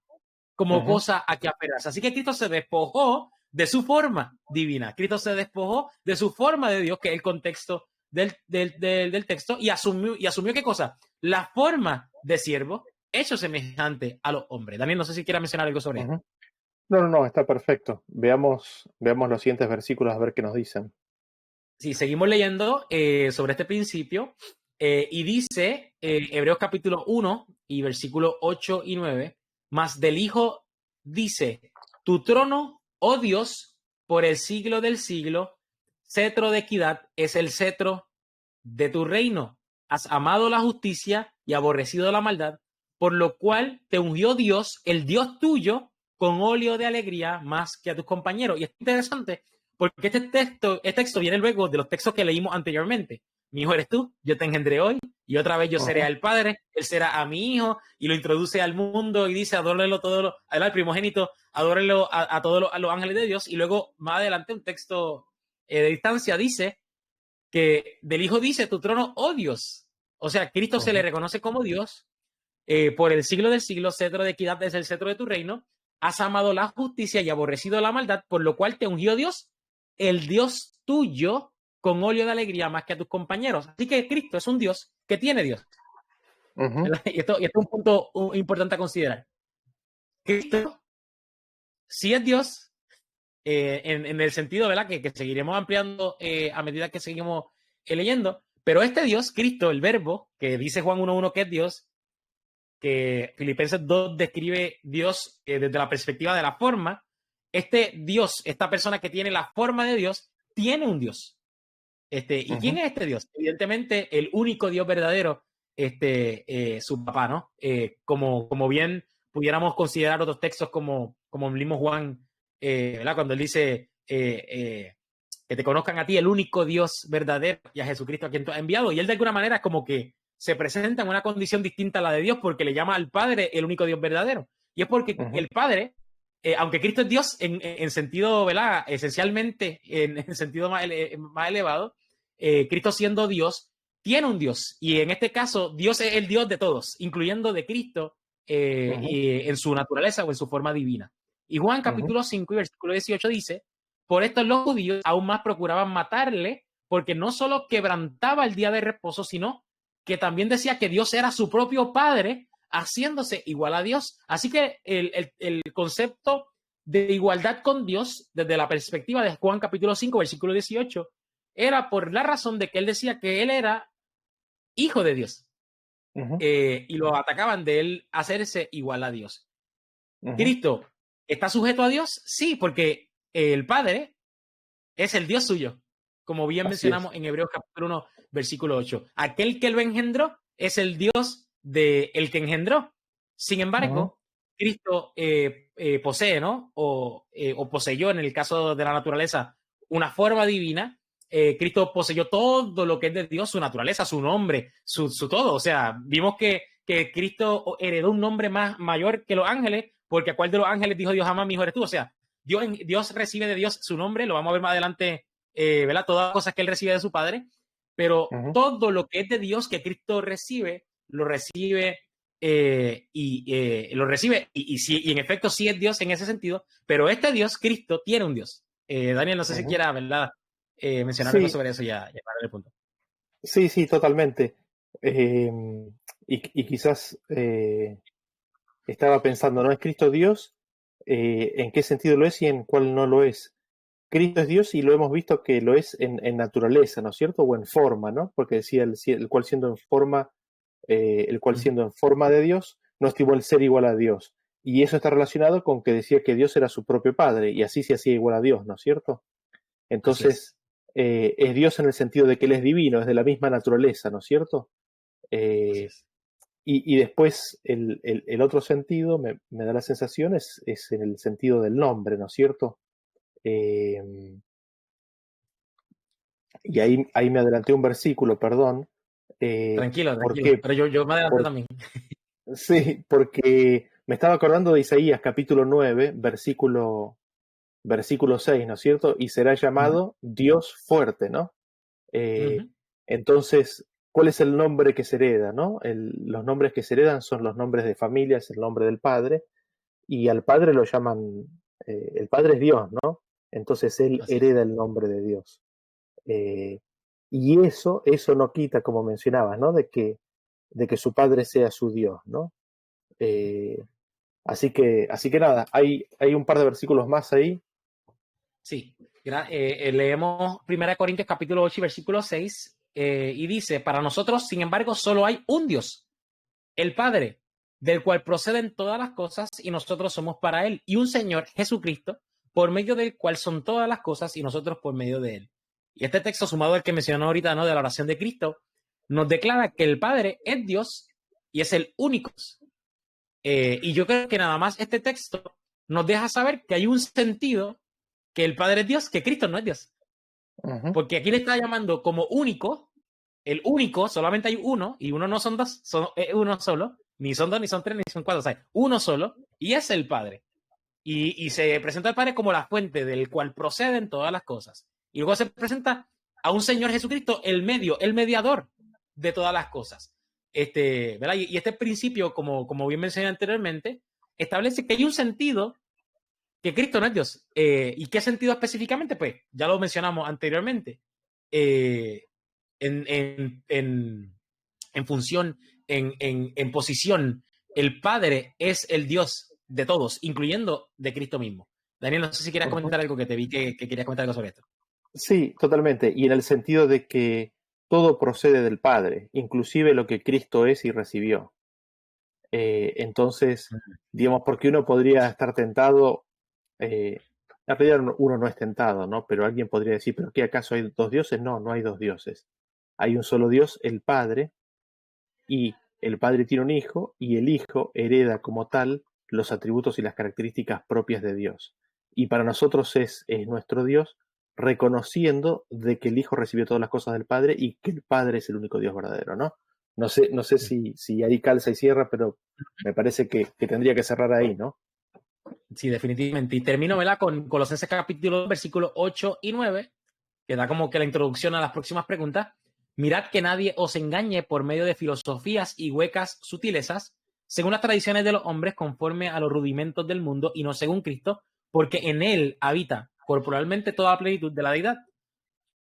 como Ujú, cosa a que aferrarse. Así que Cristo se despojó de su forma divina. Cristo se despojó de su forma de Dios, que es el contexto del texto, y asumió ¿qué cosa? La forma de siervo, hecho semejante a los hombres. Daniel, no sé si quiera mencionar algo sobre esto. No, está perfecto. Veamos los siguientes versículos a ver qué nos dicen. Sí, seguimos leyendo sobre este principio y dice Hebreos capítulo 1 y versículos 8 y 9, mas del Hijo dice, tu trono, oh Dios, por el siglo del siglo, cetro de equidad es el cetro de tu reino. Has amado la justicia y aborrecido la maldad, por lo cual te ungió Dios, el Dios tuyo, con óleo de alegría más que a tus compañeros. Y es interesante porque este texto viene luego de los textos que leímos anteriormente. Mi hijo eres tú, yo te engendré hoy, y otra vez yo seré al Padre, él será a mi hijo, y lo introduce al mundo y dice, adórenlo todo, al primogénito, adórenlo a todos los ángeles de Dios, y luego más adelante un texto de distancia dice que del Hijo dice, tu trono, oh Dios. O sea, Cristo se le reconoce como Dios, por el siglo del siglo, cetro de equidad es el cetro de tu reino, has amado la justicia y aborrecido la maldad, por lo cual te ungió Dios, el Dios tuyo, con óleo de alegría más que a tus compañeros. Así que Cristo es un Dios que tiene Dios. Y esto es un punto importante a considerar. Cristo sí es Dios, en el sentido, ¿verdad?, que seguiremos ampliando a medida que seguimos leyendo, pero este Dios, Cristo, el verbo, que dice Juan 1.1 que es Dios, que Filipenses 2 describe Dios desde la perspectiva de la forma, este Dios, esta persona que tiene la forma de Dios, tiene un Dios. ¿Y quién es este Dios? Evidentemente, el único Dios verdadero, su papá, ¿no? Como bien pudiéramos considerar otros textos como el mismo Juan, ¿verdad? Cuando él dice que te conozcan a ti, el único Dios verdadero, y a Jesucristo a quien tú has enviado. Y él de alguna manera como que se presenta en una condición distinta a la de Dios porque le llama al Padre el único Dios verdadero. Y es porque el Padre, aunque Cristo es Dios en sentido, ¿verdad?, esencialmente en sentido más elevado, Cristo siendo Dios, tiene un Dios. Y en este caso, Dios es el Dios de todos, incluyendo de Cristo y en su naturaleza o en su forma divina. Y Juan capítulo 5 y versículo 18 dice, por esto los judíos aún más procuraban matarle, porque no solo quebrantaba el día de reposo, sino que también decía que Dios era su propio Padre, haciéndose igual a Dios. Así que el concepto de igualdad con Dios, desde la perspectiva de Juan capítulo 5, versículo 18, era por la razón de que él decía que él era hijo de Dios. Y lo atacaban de él hacerse igual a Dios. Cristo está sujeto a Dios, sí, porque el Padre es el Dios suyo, como bien mencionamos en Hebreos capítulo 1, versículo 8. Aquel que lo engendró es el Dios del que engendró. Sin embargo, Cristo posee, ¿no? O poseyó, en el caso de la naturaleza, una forma divina. Cristo poseyó todo lo que es de Dios, su naturaleza, su nombre, su todo. O sea, vimos que Cristo heredó un nombre mayor que los ángeles, porque a cuál de los ángeles dijo Dios jamás, mi hijo eres tú. O sea, Dios recibe de Dios su nombre, lo vamos a ver más adelante, ¿verdad? Todas las cosas que él recibe de su Padre, pero todo lo que es de Dios que Cristo recibe, lo recibe lo recibe y en efecto sí es Dios en ese sentido, pero este Dios, Cristo, tiene un Dios. Daniel, no sé si quiera, ¿verdad?, mencionar algo sobre eso ya para el punto. Sí, totalmente. Y quizás estaba pensando, ¿no es Cristo Dios? ¿En qué sentido lo es y en cuál no lo es? Cristo es Dios y lo hemos visto que lo es en naturaleza, ¿no es cierto? O en forma, ¿no? Porque decía el cual siendo en forma, siendo en forma de Dios, no estimó el ser igual a Dios. Y eso está relacionado con que decía que Dios era su propio Padre y así se hacía igual a Dios, ¿no es cierto? Entonces, es Dios en el sentido de que Él es divino, es de la misma naturaleza, ¿no es cierto? Y después el otro sentido, me da la sensación, es en el sentido del nombre, ¿no es cierto? Y ahí me adelanté un versículo, perdón. Tranquilo, pero yo me adelanté también. Sí, porque me estaba acordando de Isaías capítulo 9, versículo 6, ¿no es cierto? Y será llamado Dios fuerte, ¿no? Entonces, ¿cuál es el nombre que se hereda, no? Los nombres que se heredan son los nombres de familias, el nombre del Padre, y al Padre lo llaman, el Padre es Dios, ¿no? Entonces él Así es. hereda el nombre de Dios. Y eso no quita, como mencionabas, ¿no? De que su padre sea su Dios, ¿no? Así que nada, hay un par de versículos más ahí. Sí. Leemos 1 Corintios capítulo 8 y versículo 6, y dice, para nosotros, sin embargo, solo hay un Dios, el Padre, del cual proceden todas las cosas y nosotros somos para Él, y un Señor, Jesucristo, por medio del cual son todas las cosas y nosotros por medio de Él. Y este texto, sumado al que mencionó ahorita, ¿no?, de la oración de Cristo, nos declara que el Padre es Dios y es el único. Y yo creo que nada más este texto nos deja saber que hay un sentido, que el Padre es Dios, que Cristo no es Dios. Ujú. Porque aquí le está llamando como único, el único, solamente hay uno, y uno no son dos, son uno solo, ni son dos, ni son tres, ni son cuatro, o sea, uno solo, y es el Padre. Y se presenta al Padre como la fuente del cual proceden todas las cosas. Y luego se presenta a un Señor Jesucristo, el medio, el mediador de todas las cosas. ¿Verdad? Y este principio, como bien mencioné anteriormente, establece que hay un sentido que Cristo no es Dios. ¿Y qué sentido específicamente? Pues ya lo mencionamos anteriormente. Eh, en función, en posición, el Padre es el Dios de todos, incluyendo de Cristo mismo. Daniel, no sé si quieras Ujú. comentar algo, que te vi que querías comentar algo sobre esto. Sí, totalmente. Y en el sentido de que todo procede del Padre, inclusive lo que Cristo es y recibió. Entonces, digamos, porque uno podría estar tentado, en realidad uno no es tentado, ¿no? Pero alguien podría decir, ¿pero qué acaso hay dos dioses? No, no hay dos dioses. Hay un solo Dios, el Padre, y el Padre tiene un hijo, y el hijo hereda como tal los atributos y las características propias de Dios. Y para nosotros es nuestro Dios, reconociendo de que el hijo recibió todas las cosas del Padre y que el Padre es el único Dios verdadero, ¿no? No sé si ahí calza y cierra, pero me parece que tendría que cerrar ahí, ¿no? Sí, definitivamente. Y termino, ¿verdad?, con Colosenses capítulo 2, versículos 8 y 9, que da como que la introducción a las próximas preguntas. Mirad que nadie os engañe por medio de filosofías y huecas sutilezas, según las tradiciones de los hombres, conforme a los rudimentos del mundo y no según Cristo, porque en él habita corporalmente toda la plenitud de la deidad.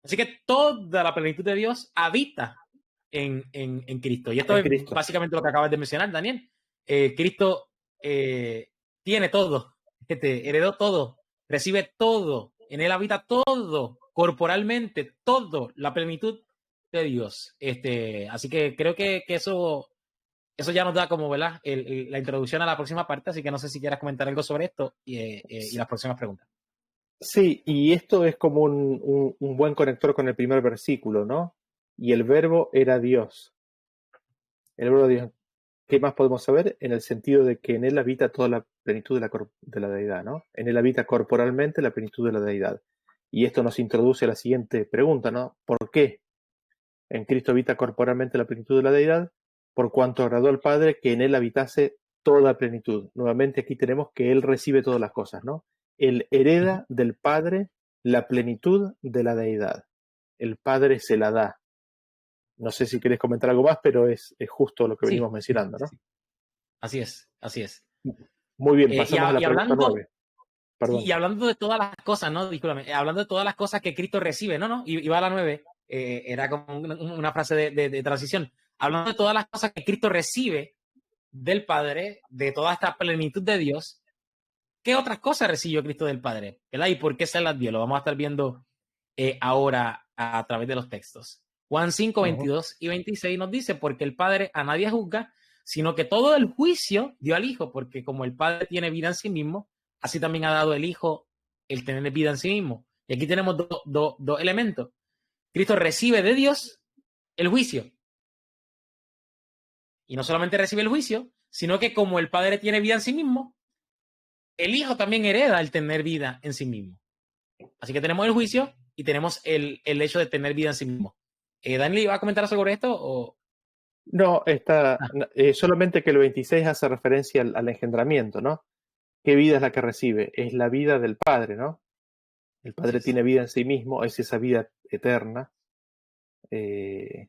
Así que toda la plenitud de Dios habita en Cristo. Y esto En es Cristo. básicamente lo que acabas de mencionar, Daniel. Cristo tiene todo, heredó todo, recibe todo, en él habita todo, corporalmente, todo, la plenitud de Dios. Así que creo que eso ya nos da como, ¿verdad?, la introducción a la próxima parte, así que no sé si quieras comentar algo sobre esto y las próximas preguntas. Sí, y esto es como un buen conector con el primer versículo, ¿no? Y el verbo era Dios. El verbo Dios. ¿Qué más podemos saber? En el sentido de que en él habita toda la plenitud de la deidad, ¿no? En él habita corporalmente la plenitud de la deidad. Y esto nos introduce a la siguiente pregunta, ¿no? ¿Por qué en Cristo habita corporalmente la plenitud de la deidad? Por cuanto agradó al Padre que en él habitase toda plenitud. Nuevamente aquí tenemos que él recibe todas las cosas, ¿no? Él hereda del Padre la plenitud de la deidad. El Padre se la da. No sé si querés comentar algo más, pero es justo lo que venimos Sí, sí, mencionando, sí, ¿no? sí. Así es, así es. Muy bien, Eh, y, pasamos a la y pregunta hablando 9. Sí, Perdón. y hablando de todas las cosas, ¿no? Discúlpame, hablando de todas las cosas que Cristo recibe, no, iba a la 9, era como una frase de transición. Hablando de todas las cosas que Cristo recibe del Padre, de toda esta plenitud de Dios, ¿qué otras cosas recibió Cristo del Padre? ¿Verdad? ¿Y por qué se las dio? Lo vamos a estar viendo ahora a través de los textos. Juan 5, Ujú. 22 y 26 nos dice, porque el Padre a nadie juzga, sino que todo el juicio dio al Hijo, porque como el Padre tiene vida en sí mismo, así también ha dado el Hijo el tener vida en sí mismo. Y aquí tenemos dos elementos. Cristo recibe de Dios el juicio. Y no solamente recibe el juicio, sino que como el Padre tiene vida en sí mismo, el Hijo también hereda el tener vida en sí mismo. Así que tenemos el juicio y tenemos el hecho de tener vida en sí mismo. ¿Daniel iba a comentar sobre esto? O... No, está, Ah, solamente que el 26 hace referencia al engendramiento, ¿no? ¿Qué vida es la que recibe? Es la vida del Padre, ¿no? El así Padre es. tiene vida en sí mismo, es esa vida eterna. eh,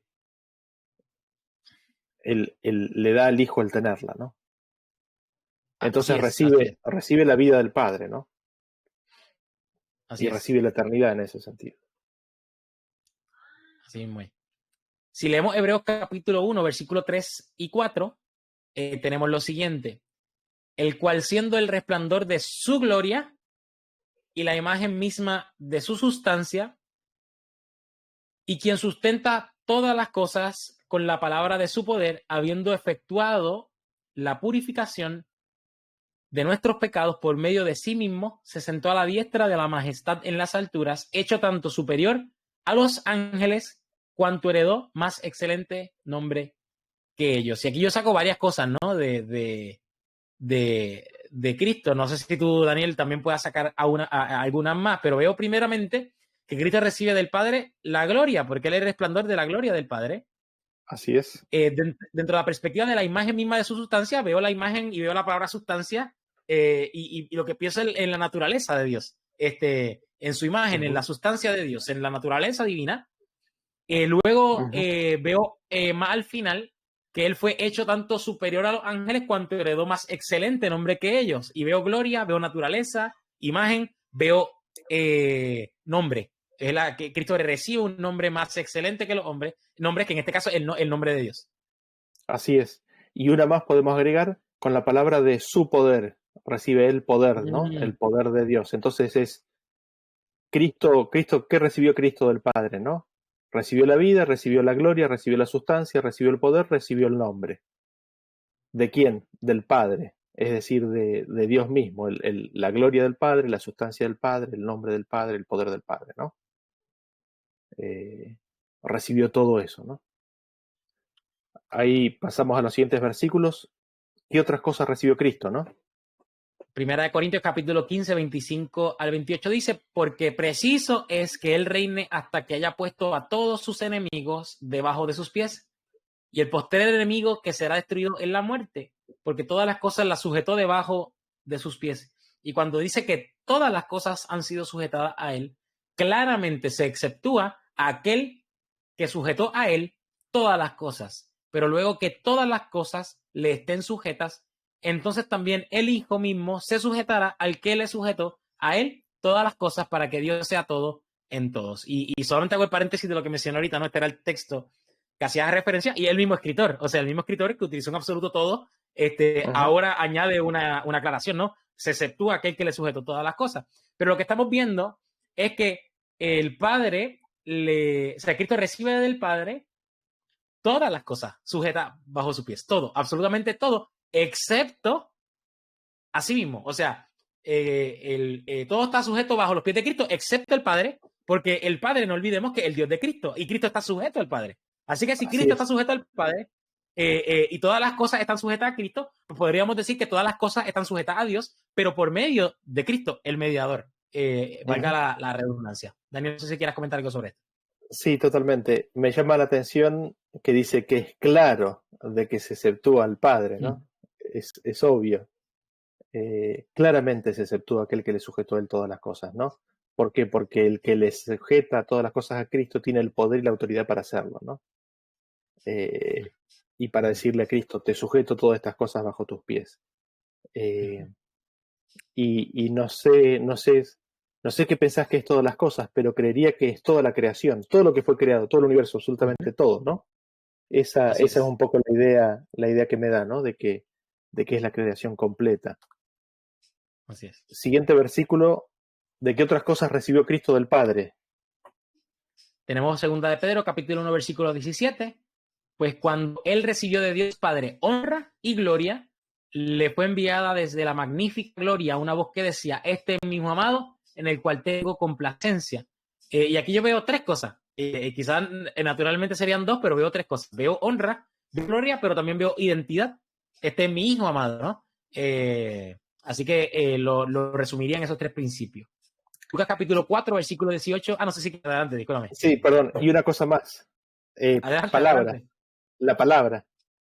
él le da al Hijo el tenerla, ¿no? Entonces Así es, así es. recibe la vida del Padre, ¿no? Así y es. recibe la eternidad en ese sentido. Así mismo es. Si leemos Hebreos capítulo 1, versículo 3 y 4, tenemos lo siguiente. El cual siendo el resplandor de su gloria y la imagen misma de su sustancia, y quien sustenta todas las cosas con la palabra de su poder, habiendo efectuado la purificación de nuestros pecados por medio de sí mismo, se sentó a la diestra de la majestad en las alturas, hecho tanto superior a los ángeles, cuanto heredó más excelente nombre que ellos. Y aquí yo saco varias cosas, ¿no? De Cristo. No sé si tú, Daniel, también puedas sacar a algunas más, pero veo primeramente que Cristo recibe del Padre la gloria, porque Él es el resplandor de la gloria del Padre. Así es. Dentro de la perspectiva de la imagen misma de su sustancia, veo la imagen y veo la palabra sustancia y lo que pienso en la naturaleza de Dios, en su imagen, en la sustancia de Dios, en la naturaleza divina. Luego veo más al final que él fue hecho tanto superior a los ángeles cuanto heredó más excelente nombre que ellos. Y veo gloria, veo naturaleza, imagen, veo nombre. Es la que Cristo recibe un nombre más excelente que los hombres, nombres que en este caso es el nombre de Dios. Así es. Y una más podemos agregar con la palabra de su poder. Recibe el poder, ¿no? El poder de Dios. Entonces es Cristo, ¿qué recibió Cristo del Padre, no? Recibió la vida, recibió la gloria, recibió la sustancia, recibió el poder, recibió el nombre. ¿De quién? Del Padre, es decir, de Dios mismo, la gloria del Padre, la sustancia del Padre, el nombre del Padre, el poder del Padre, ¿no? Recibió todo eso, ¿no? Ahí pasamos a los siguientes versículos. ¿Qué otras cosas recibió Cristo, no? Primera de Corintios capítulo 15, 25 al 28 dice, porque preciso es que Él reine hasta que haya puesto a todos sus enemigos debajo de sus pies. Y el postrer enemigo que será destruido es la muerte, porque todas las cosas las sujetó debajo de sus pies. Y cuando dice que todas las cosas han sido sujetadas a Él, claramente se exceptúa a aquel que sujetó a Él todas las cosas. Pero luego que todas las cosas le estén sujetas, entonces también el Hijo mismo se sujetará al que le sujetó a Él todas las cosas para que Dios sea todo en todos. Y solamente hago el paréntesis de lo que mencioné ahorita, ¿no? Este era el texto que hacía referencia, y el mismo escritor, o sea, el mismo escritor que utilizó en absoluto todo, ahora añade una aclaración, ¿no? Se exceptúa aquel que le sujetó todas las cosas. Pero lo que estamos viendo es que el Padre, o sea, Cristo recibe del Padre todas las cosas sujetas bajo sus pies, todo, absolutamente todo, excepto a sí mismo. O sea, todo está sujeto bajo los pies de Cristo, excepto el Padre, porque el Padre, no olvidemos que es el Dios de Cristo, y Cristo está sujeto al Padre. Así que si Cristo está sujeto al Padre y todas las cosas están sujetas a Cristo, pues podríamos decir que todas las cosas están sujetas a Dios, pero por medio de Cristo, el mediador. Valga la redundancia. Daniel, no sé si quieras comentar algo sobre esto. Sí, totalmente. Me llama la atención que dice que es claro de que se exceptúa al Padre, ¿no? Es obvio. Claramente se exceptúa aquel que le sujetó a él todas las cosas, ¿no? ¿Por qué? Porque el que le sujeta todas las cosas a Cristo tiene el poder y la autoridad para hacerlo, ¿no? Y para decirle a Cristo, te sujeto todas estas cosas bajo tus pies. Y no sé qué pensás que es todas las cosas, pero creería que es toda la creación, todo lo que fue creado, todo el universo, absolutamente todo, ¿no? Esa es un poco la idea que me da, ¿no? De que es la creación completa. Así es. Siguiente versículo, ¿de qué otras cosas recibió Cristo del Padre? Tenemos segunda de Pedro, capítulo 1, versículo 17. Pues cuando él recibió de Dios Padre honra y gloria, le fue enviada desde la magnífica gloria una voz que decía, este es mi hijo amado, en el cual tengo complacencia. Y aquí yo veo tres cosas. Quizás naturalmente serían dos, pero veo tres cosas. Veo honra, veo gloria, pero también veo identidad. Este es mi hijo amado, ¿no? Así que lo resumiría en esos tres principios. Lucas capítulo 4, versículo 18. No sé si adelante, discúlpame. Sí, perdón. Y una cosa más. Adelante, palabra. adelante.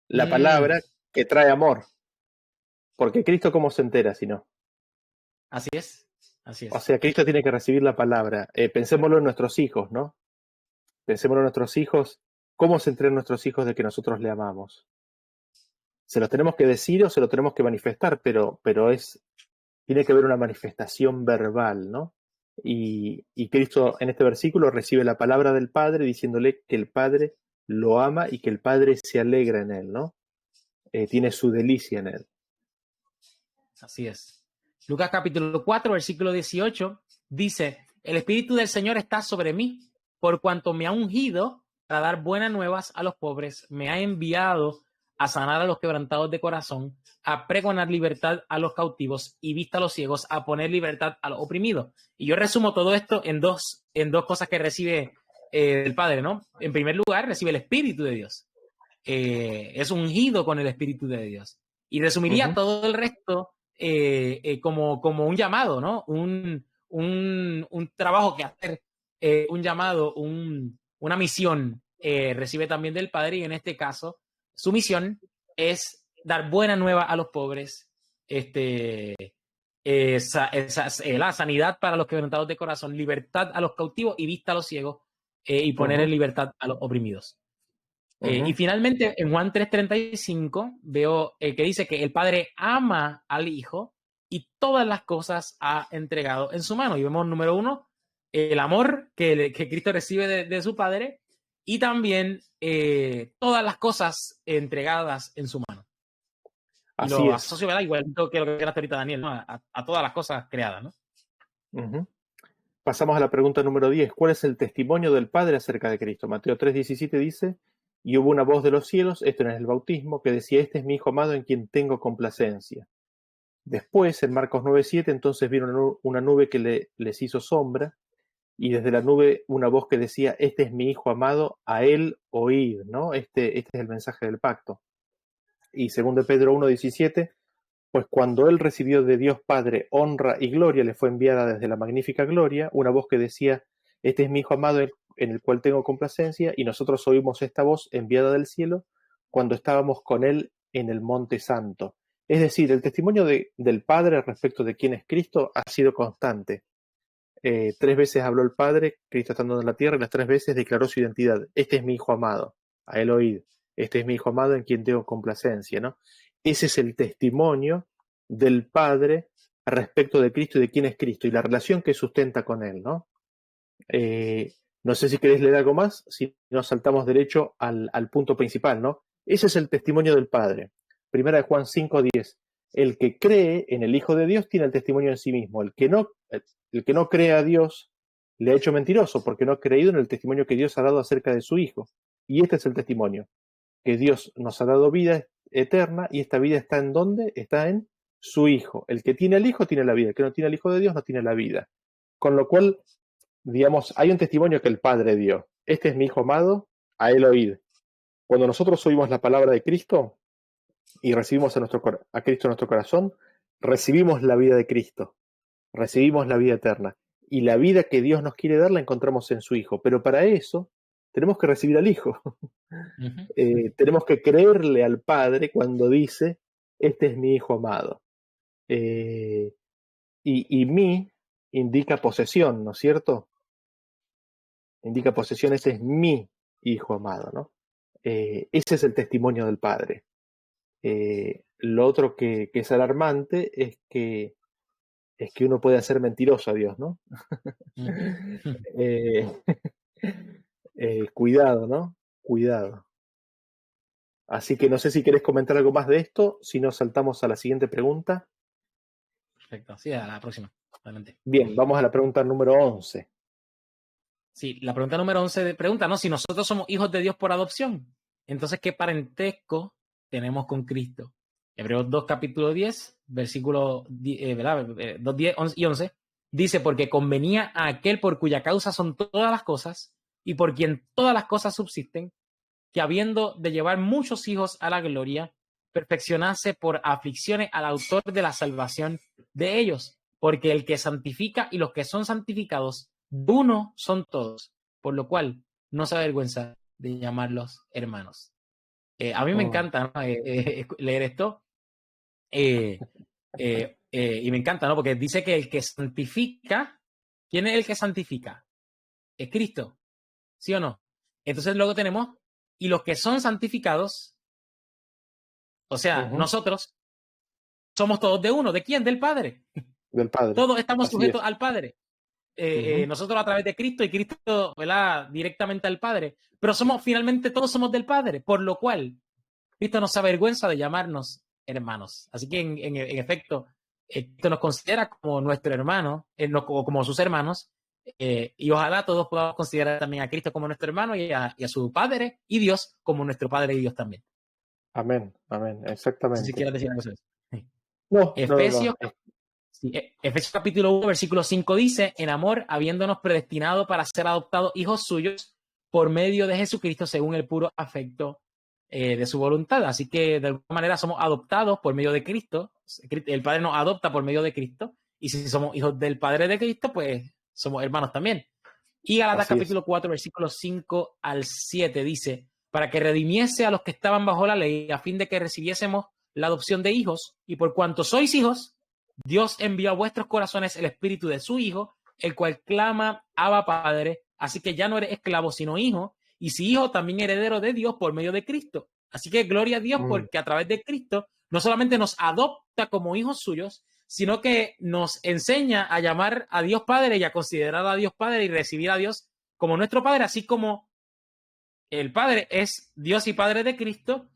La palabra que trae amor. Porque Cristo, ¿cómo se entera si no? Así es. O sea, Cristo tiene que recibir la palabra. Pensémoslo en nuestros hijos, ¿no? Pensémoslo en nuestros hijos. ¿Cómo se enteran nuestros hijos de que nosotros le amamos? Se los tenemos que decir o se lo tenemos que manifestar, pero tiene que haber una manifestación verbal, ¿no? Y Cristo en este versículo recibe la palabra del Padre diciéndole que el Padre lo ama y que el Padre se alegra en él, ¿no? Tiene su delicia en él. Así es. Lucas capítulo 4, versículo 18, dice, el Espíritu del Señor está sobre mí, por cuanto me ha ungido para dar buenas nuevas a los pobres, me ha enviado a sanar a los quebrantados de corazón, a pregonar libertad a los cautivos y vista a los ciegos, a poner libertad a los oprimidos. Y yo resumo todo esto en dos cosas que recibe el Padre, ¿no? En primer lugar, recibe el Espíritu de Dios. Es ungido con el Espíritu de Dios. Y resumiría todo el resto como un llamado, ¿no? Un trabajo que hacer, un llamado, una misión recibe también del Padre, y en este caso su misión es dar buena nueva a los pobres, la sanidad para los quebrantados de corazón, libertad a los cautivos y vista a los ciegos, y poner en libertad a los oprimidos. Y finalmente, en Juan 3:35, veo que dice que el Padre ama al Hijo y todas las cosas ha entregado en su mano. Y vemos, número uno, el amor que Cristo recibe de su Padre, y también todas las cosas entregadas en su mano. Y Así lo es. asocio, ¿verdad? Igual que lo que era ahorita Daniel, ¿no? A todas las cosas creadas, ¿no? Pasamos a la pregunta número 10. ¿Cuál es el testimonio del Padre acerca de Cristo? Mateo 3:17 dice, y hubo una voz de los cielos, esto no es el bautismo, que decía, este es mi Hijo amado en quien tengo complacencia. Después, en Marcos 9:7, entonces vieron una nube que les hizo sombra, y desde la nube una voz que decía, este es mi Hijo amado, a él oíd, ¿no? Este es el mensaje del pacto. Y segundo Pedro 1:17, pues cuando él recibió de Dios Padre honra y gloria, le fue enviada desde la magnífica gloria una voz que decía, este es mi Hijo amado en el cual tengo complacencia, y nosotros oímos esta voz enviada del cielo cuando estábamos con él en el Monte Santo. Es decir, el testimonio del Padre respecto de quién es Cristo ha sido constante. 3 veces habló el Padre, Cristo estando en la tierra, y las 3 veces declaró su identidad. Este es mi Hijo amado, a él oíd. Este es mi Hijo amado en quien tengo complacencia, ¿no? Ese es el testimonio del Padre respecto de Cristo y de quién es Cristo y la relación que sustenta con él, ¿no? No sé si queréis leer algo más, si nos saltamos derecho al punto principal, ¿no? Ese es el testimonio del Padre. Primera de Juan 5:10. El que cree en el Hijo de Dios tiene el testimonio en sí mismo. El que no cree a Dios le ha hecho mentiroso porque no ha creído en el testimonio que Dios ha dado acerca de su Hijo. Y este es el testimonio, que Dios nos ha dado vida eterna, y esta vida está ¿en dónde? Está en su Hijo. El que tiene al Hijo tiene la vida, el que no tiene al Hijo de Dios no tiene la vida. Con lo cual, digamos, hay un testimonio que el Padre dio. Este es mi Hijo amado, a él oíd. Cuando nosotros oímos la palabra de Cristo y recibimos a Cristo en nuestro corazón, recibimos la vida de Cristo, recibimos la vida eterna. Y la vida que Dios nos quiere dar la encontramos en su Hijo. Pero para eso tenemos que recibir al Hijo. Tenemos que creerle al Padre cuando dice, este es mi Hijo amado. Y mi indica posesión, ¿no es cierto? Indica posesión, este es mi Hijo amado, ¿no? Ese es el testimonio del Padre. Lo otro que es alarmante es que uno puede hacer mentiroso a Dios, ¿no? Cuidado, ¿no? Cuidado. Así que no sé si querés comentar algo más de esto, si no saltamos a la siguiente pregunta. Perfecto, sí, a la próxima. Adelante. Bien, vamos a la pregunta número 11. Sí, la pregunta número 11 pregunta, ¿no? Si nosotros somos hijos de Dios por adopción, entonces, ¿qué parentesco tenemos con Cristo? Hebreos 2, capítulo 10, versículo 2, 10 y 11, dice, porque convenía a aquel por cuya causa son todas las cosas y por quien todas las cosas subsisten, que habiendo de llevar muchos hijos a la gloria, perfeccionase por aflicciones al autor de la salvación de ellos, porque el que santifica y los que son santificados, uno son todos, por lo cual no se avergüenza de llamarlos hermanos. A mí me encanta, ¿no? Leer esto, y me encanta, ¿no? Porque dice que el que santifica, ¿quién es el que santifica? Es Cristo, ¿sí o no? Entonces luego tenemos, y los que son santificados, o sea, nosotros somos todos de uno. ¿De quién? Del Padre. Del Padre. Todos estamos Así sujetos es. al Padre. nosotros a través de Cristo y Cristo, ¿verdad?, directamente al Padre. Pero finalmente todos somos del Padre, por lo cual Cristo no se avergüenza de llamarnos hermanos. Así que en efecto, Cristo nos considera como nuestro hermano, como sus hermanos, y ojalá todos podamos considerar también a Cristo como nuestro hermano y a su Padre y Dios como nuestro Padre y Dios también. Amén, amén, No sé si exactamente. quieres decir algo sobre eso. No, no, no, Efesios, no. sí, Efesios capítulo 1, versículo 5 dice, en amor, habiéndonos predestinado para ser adoptados hijos suyos por medio de Jesucristo según el puro afecto de su voluntad. Así que de alguna manera somos adoptados por medio de Cristo. El Padre nos adopta por medio de Cristo. Y si somos hijos del Padre de Cristo, pues somos hermanos también. Y Gálatas Así es. capítulo 4, versículos 5 al 7 dice, para que redimiese a los que estaban bajo la ley, a fin de que recibiésemos la adopción de hijos. Y por cuanto sois hijos, Dios envió a vuestros corazones el espíritu de su Hijo, el cual clama, Abba Padre. Así que ya no eres esclavo, sino hijo. Y si hijo, también heredero de Dios por medio de Cristo. Así que gloria a Dios Mm, porque a través de Cristo no solamente nos adopta como hijos suyos, sino que nos enseña a llamar a Dios Padre y a considerar a Dios Padre y recibir a Dios como nuestro Padre, así como el Padre es Dios y Padre de Cristo,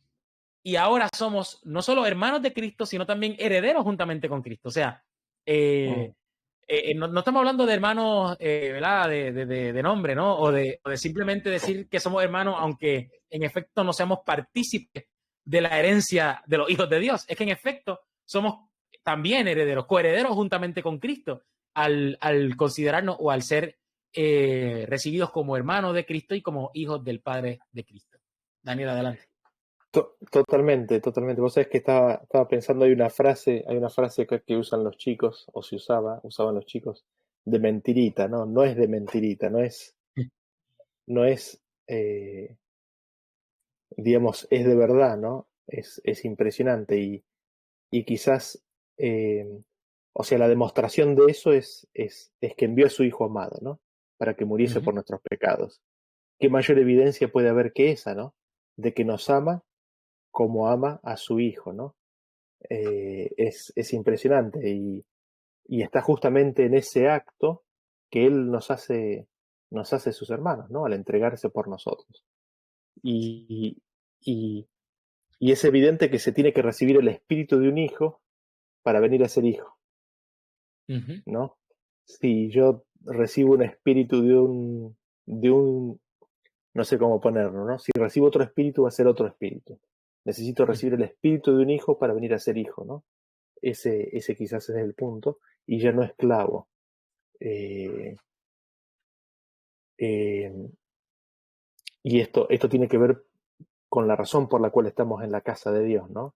y ahora somos no solo hermanos de Cristo, sino también herederos juntamente con Cristo. O sea, mm. no estamos hablando de hermanos, ¿verdad? De nombre, ¿no? O de simplemente decir que somos hermanos, aunque en efecto no seamos partícipes de la herencia de los hijos de Dios. Es que en efecto somos también herederos, coherederos juntamente con Cristo, al considerarnos o al ser recibidos como hermanos de Cristo y como hijos del Padre de Cristo. Daniel, adelante. Totalmente, totalmente. Vos sabés que estaba pensando, hay una frase que usan los chicos, o se usaban los chicos, de mentirita, ¿no? No es de mentirita, no es, digamos, es de verdad, ¿no? Es impresionante y quizás, o sea, la demostración de eso es que envió a su Hijo amado, ¿no? Para que muriese por nuestros pecados. ¿Qué mayor evidencia puede haber que esa, ¿no? De que nos ama como ama a su Hijo, ¿no? Es impresionante y está justamente en ese acto que Él nos hace sus hermanos, ¿no? Al entregarse por nosotros. Y, y, y es evidente que se tiene que recibir el espíritu de un hijo para venir a ser hijo, ¿no? Si yo recibo un espíritu de un, no sé cómo ponerlo, ¿no? Si recibo otro espíritu va a ser otro espíritu. Necesito recibir el espíritu de un hijo para venir a ser hijo, ¿no? Ese quizás es el punto, y ya no esclavo. Eh, eh, y esto tiene que ver con la razón por la cual estamos en la casa de Dios, ¿no?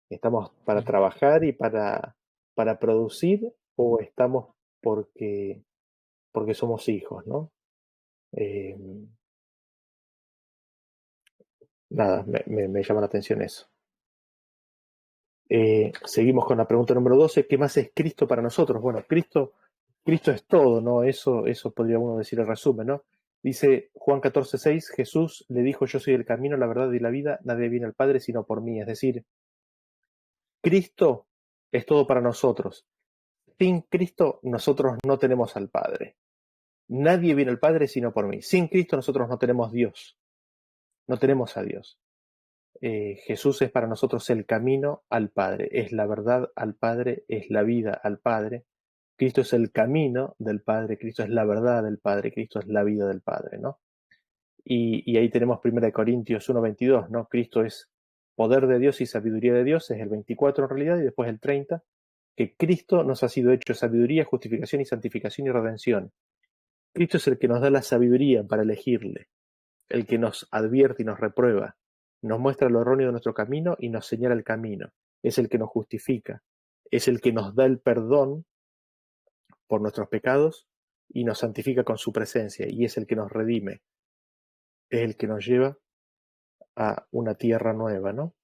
¿Estamos para trabajar y para producir o estamos porque somos hijos, ¿no? Eh, nada, me llama la atención eso. Seguimos con la pregunta número 12. ¿Qué más es Cristo para nosotros? Bueno, Cristo es todo, ¿no? Eso podría uno decir el resumen, ¿no? Dice Juan 14:6, Jesús le dijo, yo soy el camino, la verdad y la vida, nadie viene al Padre sino por mí. Es decir, Cristo es todo para nosotros. Sin Cristo nosotros no tenemos al Padre. Nadie viene al Padre sino por mí. Sin Cristo nosotros no tenemos Dios. No tenemos a Dios. Jesús es para nosotros el camino al Padre, es la verdad al Padre, es la vida al Padre. Cristo es el camino del Padre, Cristo es la verdad del Padre, Cristo es la vida del Padre, ¿no? Y ahí tenemos 1 Corintios 1:22, ¿no? Cristo es poder de Dios y sabiduría de Dios, es el 24 en realidad, y después el 30, que Cristo nos ha sido hecho sabiduría, justificación y santificación y redención. Cristo es el que nos da la sabiduría para elegirle, el que nos advierte y nos reprueba, nos muestra lo erróneo de nuestro camino y nos señala el camino. Es el que nos justifica, es el que nos da el perdón por nuestros pecados y nos santifica con su presencia, y es el que nos redime, es el que nos lleva a una tierra nueva, ¿no?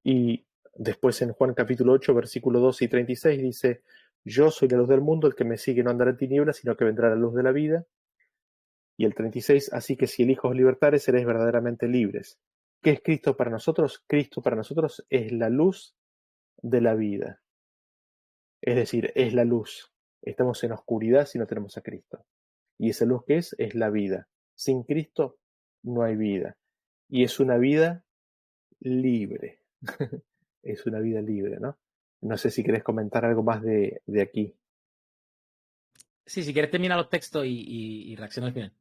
Y después en Juan capítulo 8, versículo 12 y 36 dice, yo soy la luz del mundo, el que me sigue no andará en tinieblas, sino que vendrá la luz de la vida. Y el 36, así que si el Hijo os libertare, seréis verdaderamente libres. ¿Qué es Cristo para nosotros? Cristo para nosotros es la luz de la vida. Es decir, es la luz. Estamos en oscuridad si no tenemos a Cristo. Y esa luz que es la vida. Sin Cristo no hay vida. Y es una vida libre. Es una vida libre, ¿no? No sé si querés comentar algo más de aquí. Sí, si quieres termina los textos y reacciona al final.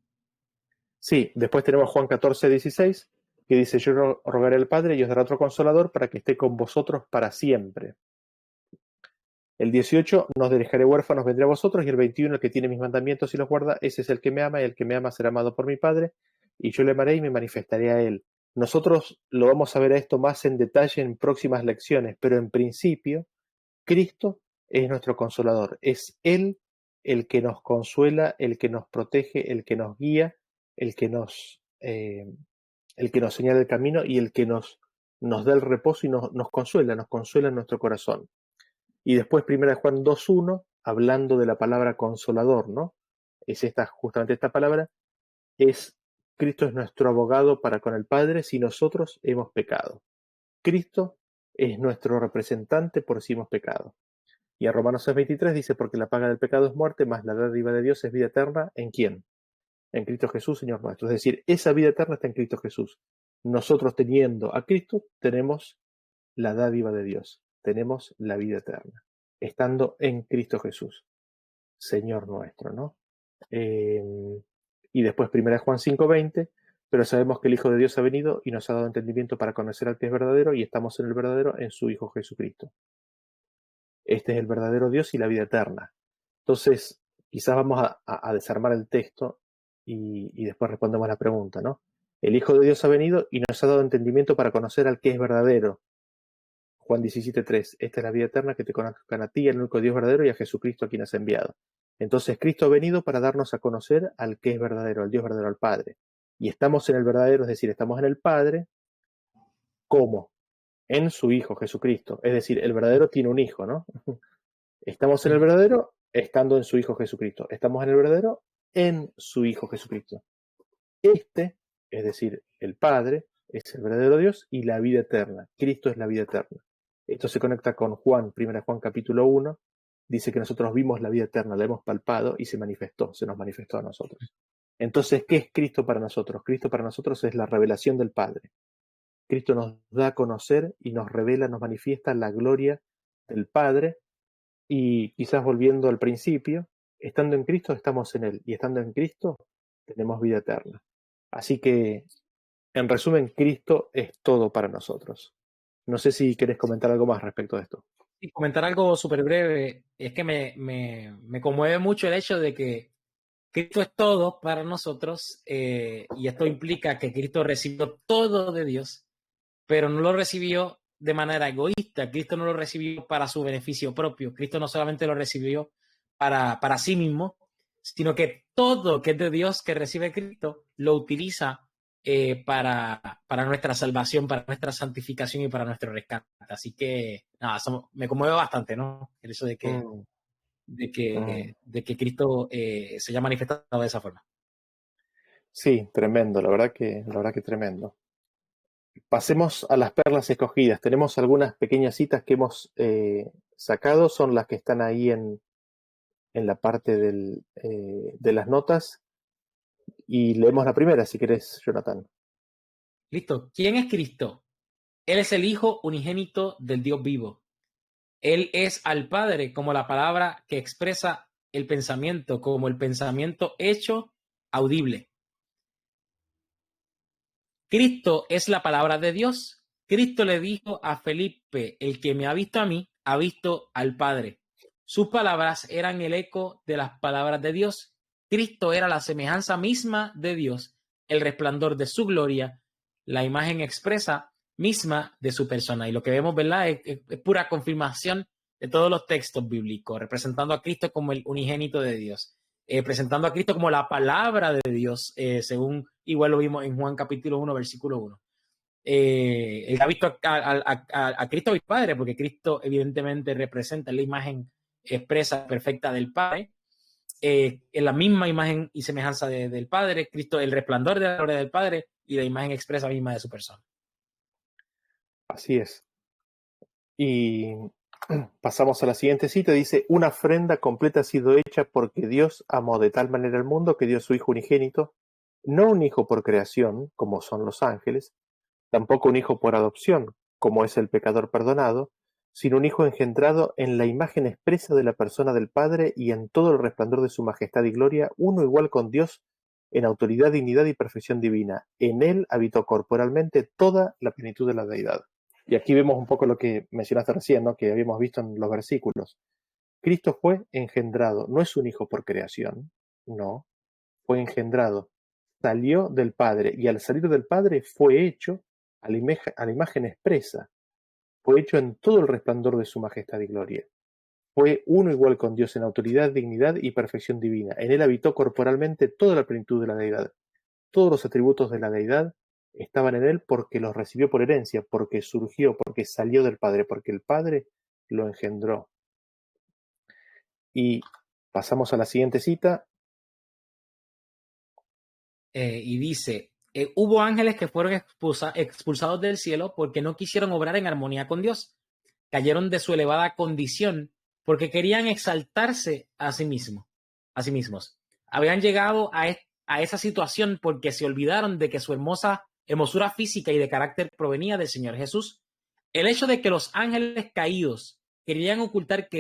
Sí, después tenemos Juan 14:16, que dice, yo rogaré al Padre y os dará otro consolador para que esté con vosotros para siempre. El 18, no os dejaré huérfanos, vendré a vosotros. Y el 21, el que tiene mis mandamientos y los guarda, ese es el que me ama, y el que me ama será amado por mi Padre, y yo le amaré y me manifestaré a él. Nosotros lo vamos a ver a esto más en detalle en próximas lecciones, pero en principio, Cristo es nuestro consolador. Es Él el que nos consuela, el que nos protege, el que nos guía, el que nos señala el camino y el que nos da el reposo y nos consuela en nuestro corazón. Y después 1 Juan 2:1, hablando de la palabra consolador, ¿no? Es justamente esta palabra, Cristo es nuestro abogado para con el Padre si nosotros hemos pecado. Cristo es nuestro representante por si hemos pecado. Y en Romanos 6:23 dice, porque la paga del pecado es muerte, mas la dádiva de Dios es vida eterna. ¿En quién? En Cristo Jesús, Señor nuestro. Es decir, esa vida eterna está en Cristo Jesús. Nosotros teniendo a Cristo, tenemos la dádiva de Dios. Tenemos la vida eterna. Estando en Cristo Jesús, Señor nuestro, ¿no? Y después 1 Juan 5:20, pero sabemos que el Hijo de Dios ha venido y nos ha dado entendimiento para conocer al que es verdadero y estamos en el verdadero, en su Hijo Jesucristo. Este es el verdadero Dios y la vida eterna. Entonces, quizás vamos a desarmar el texto y después respondemos la pregunta, ¿no? El Hijo de Dios ha venido y nos ha dado entendimiento para conocer al que es verdadero. Juan 17:3, esta es la vida eterna, que te conozcan a ti, el único Dios verdadero, y a Jesucristo a quien has enviado. Entonces, Cristo ha venido para darnos a conocer al que es verdadero, al Dios verdadero, al Padre. Y estamos en el verdadero, es decir, estamos en el Padre, ¿cómo? En su Hijo, Jesucristo. Es decir, el verdadero tiene un hijo, ¿no? Estamos en el verdadero estando en su Hijo Jesucristo. Estamos en el verdadero en su Hijo Jesucristo. Este, es decir, el Padre, es el verdadero Dios y la vida eterna. Cristo es la vida eterna. Esto se conecta con Juan, 1 Juan capítulo 1. Dice que nosotros vimos la vida eterna, la hemos palpado y se nos manifestó a nosotros. Entonces, ¿qué es Cristo para nosotros? Cristo para nosotros es la revelación del Padre. Cristo nos da a conocer y nos revela, nos manifiesta la gloria del Padre. Y quizás volviendo al principio, estando en Cristo estamos en Él, y estando en Cristo tenemos vida eterna. Así que, en resumen, Cristo es todo para nosotros. No sé si querés comentar algo más respecto a esto. Y comentar algo súper breve, es que me conmueve mucho el hecho de que Cristo es todo para nosotros, y esto implica que Cristo recibió todo de Dios, pero no lo recibió de manera egoísta. Cristo no lo recibió para su beneficio propio. Cristo no solamente lo recibió para sí mismo, sino que todo que es de Dios que recibe Cristo lo utiliza para nuestra salvación, para nuestra santificación y para nuestro rescate. Así que nada, me conmueve bastante, ¿no? El hecho de que, de que Cristo se haya manifestado de esa forma. Sí, tremendo, la verdad que tremendo. Pasemos a las perlas escogidas. Tenemos algunas pequeñas citas que hemos sacado, son las que están ahí en la parte de las notas. Y leemos la primera, si querés, Jonathan. Listo. ¿Quién es Cristo? Él es el Hijo unigénito del Dios vivo. Él es al Padre como la palabra que expresa el pensamiento, como el pensamiento hecho audible. Cristo es la palabra de Dios. Cristo le dijo a Felipe, el que me ha visto a mí, ha visto al Padre. Sus palabras eran el eco de las palabras de Dios. Cristo era la semejanza misma de Dios, el resplandor de su gloria, la imagen expresa misma de su persona. Y lo que vemos, ¿verdad? Es pura confirmación de todos los textos bíblicos, representando a Cristo como el unigénito de Dios, presentando a Cristo como la palabra de Dios, según igual lo vimos en Juan capítulo 1, versículo 1. Él ha visto a Cristo y Padre, porque Cristo evidentemente representa la imagen expresa perfecta del Padre, en la misma imagen y semejanza del Padre, Cristo, el resplandor de la gloria del Padre y la imagen expresa misma de su persona. Así es. Y Pasamos a la siguiente cita, dice, una ofrenda completa ha sido hecha porque Dios amó de tal manera el mundo que dio su Hijo unigénito, no un hijo por creación, como son los ángeles, tampoco un hijo por adopción, como es el pecador perdonado, sino un hijo engendrado en la imagen expresa de la persona del Padre y en todo el resplandor de su majestad y gloria, uno igual con Dios en autoridad, dignidad y perfección divina. En él habitó corporalmente toda la plenitud de la deidad. Y aquí vemos un poco lo que mencionaste recién, ¿no? Que habíamos visto en los versículos. Cristo fue engendrado, no es un hijo por creación, no, fue engendrado, salió del Padre y al salir del Padre fue hecho a la imagen expresa, fue hecho en todo el resplandor de su majestad y gloria. Fue uno igual con Dios en autoridad, dignidad y perfección divina. En él habitó corporalmente toda la plenitud de la deidad. Todos los atributos de la deidad estaban en él porque los recibió por herencia, porque surgió, porque salió del Padre, porque el Padre lo engendró. Y pasamos a la siguiente cita. Y dice, hubo ángeles que fueron expulsados del cielo porque no quisieron obrar en armonía con Dios. Cayeron de su elevada condición porque querían exaltarse a sí mismos. Habían llegado a esa situación porque se olvidaron de que su hermosura física y de carácter provenía del Señor Jesús. El hecho de que los ángeles caídos querían ocultar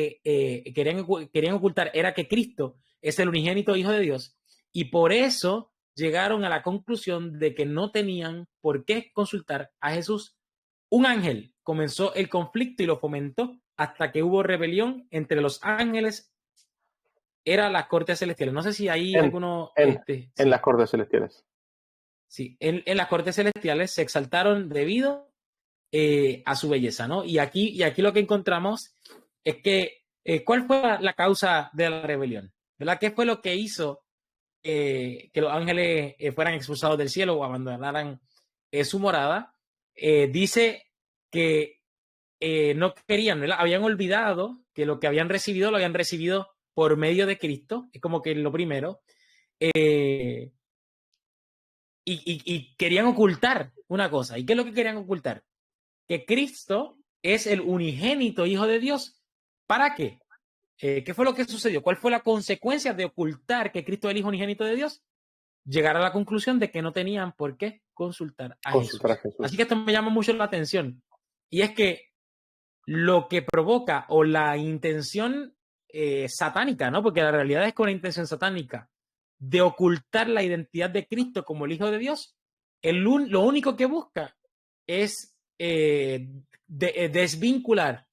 era que Cristo es el unigénito Hijo de Dios, y por eso llegaron a la conclusión de que no tenían por qué consultar a Jesús. Un ángel comenzó el conflicto y lo fomentó hasta que hubo rebelión entre los ángeles. Era las cortes celestiales. No sé si hay alguno... En sí, las cortes celestiales. sí, en las cortes celestiales se exaltaron debido a su belleza, ¿no? Y aquí lo que encontramos es que, ¿cuál fue la causa de la rebelión? ¿Verdad? ¿Qué fue lo que hizo que los ángeles fueran expulsados del cielo o abandonaran su morada? Dice que no querían, ¿verdad? Habían olvidado que lo que habían recibido lo habían recibido por medio de Cristo, es como que lo primero, y querían ocultar una cosa. ¿Y qué es lo que querían ocultar? Que Cristo es el unigénito Hijo de Dios. ¿Para qué? ¿Qué fue lo que sucedió? ¿Cuál fue la consecuencia de ocultar que Cristo es el Hijo unigénito de Dios? Llegar a la conclusión de que no tenían por qué consultar a Jesús. Así que esto me llama mucho la atención. Y es que lo que provoca o la intención satánica, ¿no? Porque la realidad es que una intención satánica de ocultar la identidad de Cristo como el Hijo de Dios, lo único que busca es desvincular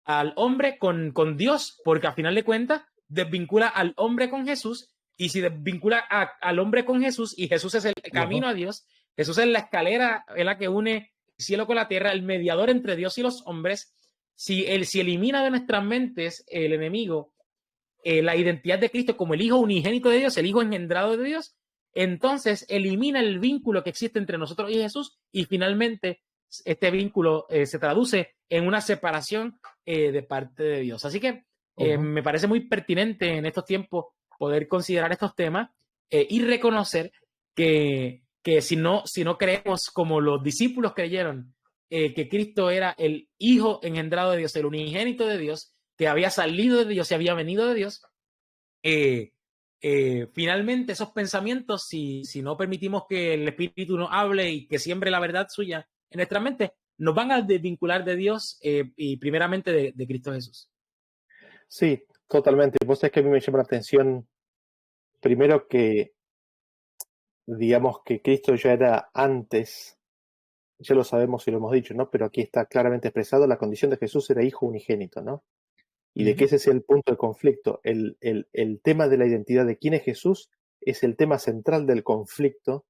al hombre con Dios, porque a final de cuentas desvincula al hombre con Jesús, y si desvincula al hombre con Jesús, y Jesús es el camino a Dios, Jesús es la escalera en la que une el cielo con la tierra, el mediador entre Dios y los hombres. Si elimina de nuestras mentes el enemigo la identidad de Cristo como el Hijo unigénito de Dios, el Hijo engendrado de Dios, entonces elimina el vínculo que existe entre nosotros y Jesús, y finalmente este vínculo se traduce en una separación de parte de Dios. Así que me parece muy pertinente en estos tiempos poder considerar estos temas y reconocer que si no creemos como los discípulos creyeron que Cristo era el Hijo engendrado de Dios, el unigénito de Dios, que había salido de Dios y había venido de Dios, finalmente esos pensamientos, si no permitimos que el Espíritu nos hable y que siembre la verdad suya en nuestra mente, nos van a desvincular de Dios y primeramente de Cristo Jesús. Sí, totalmente. Vos sabés que a mí me llama la atención, primero que, digamos que Cristo ya era antes, ya lo sabemos y lo hemos dicho, ¿no? Pero aquí está claramente expresado, la condición de Jesús era hijo unigénito, ¿no? Y de que ese es el punto de conflicto. El tema de la identidad de quién es Jesús es el tema central del conflicto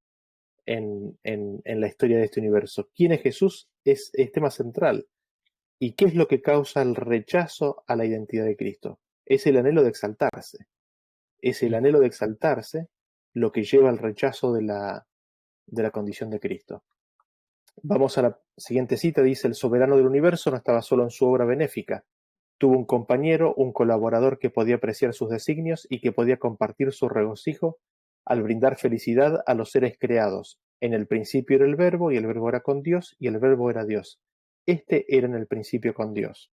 en la historia de este universo. ¿Quién es Jesús? Es tema central. ¿Y qué es lo que causa el rechazo a la identidad de Cristo? Es el anhelo de exaltarse. Es el anhelo de exaltarse lo que lleva al rechazo de la condición de Cristo. Vamos a la siguiente cita. Dice, el soberano del universo no estaba solo en su obra benéfica. Tuvo un compañero, un colaborador que podía apreciar sus designios y que podía compartir su regocijo al brindar felicidad a los seres creados. En el principio era el Verbo, y el Verbo era con Dios, y el Verbo era Dios. Este era en el principio con Dios.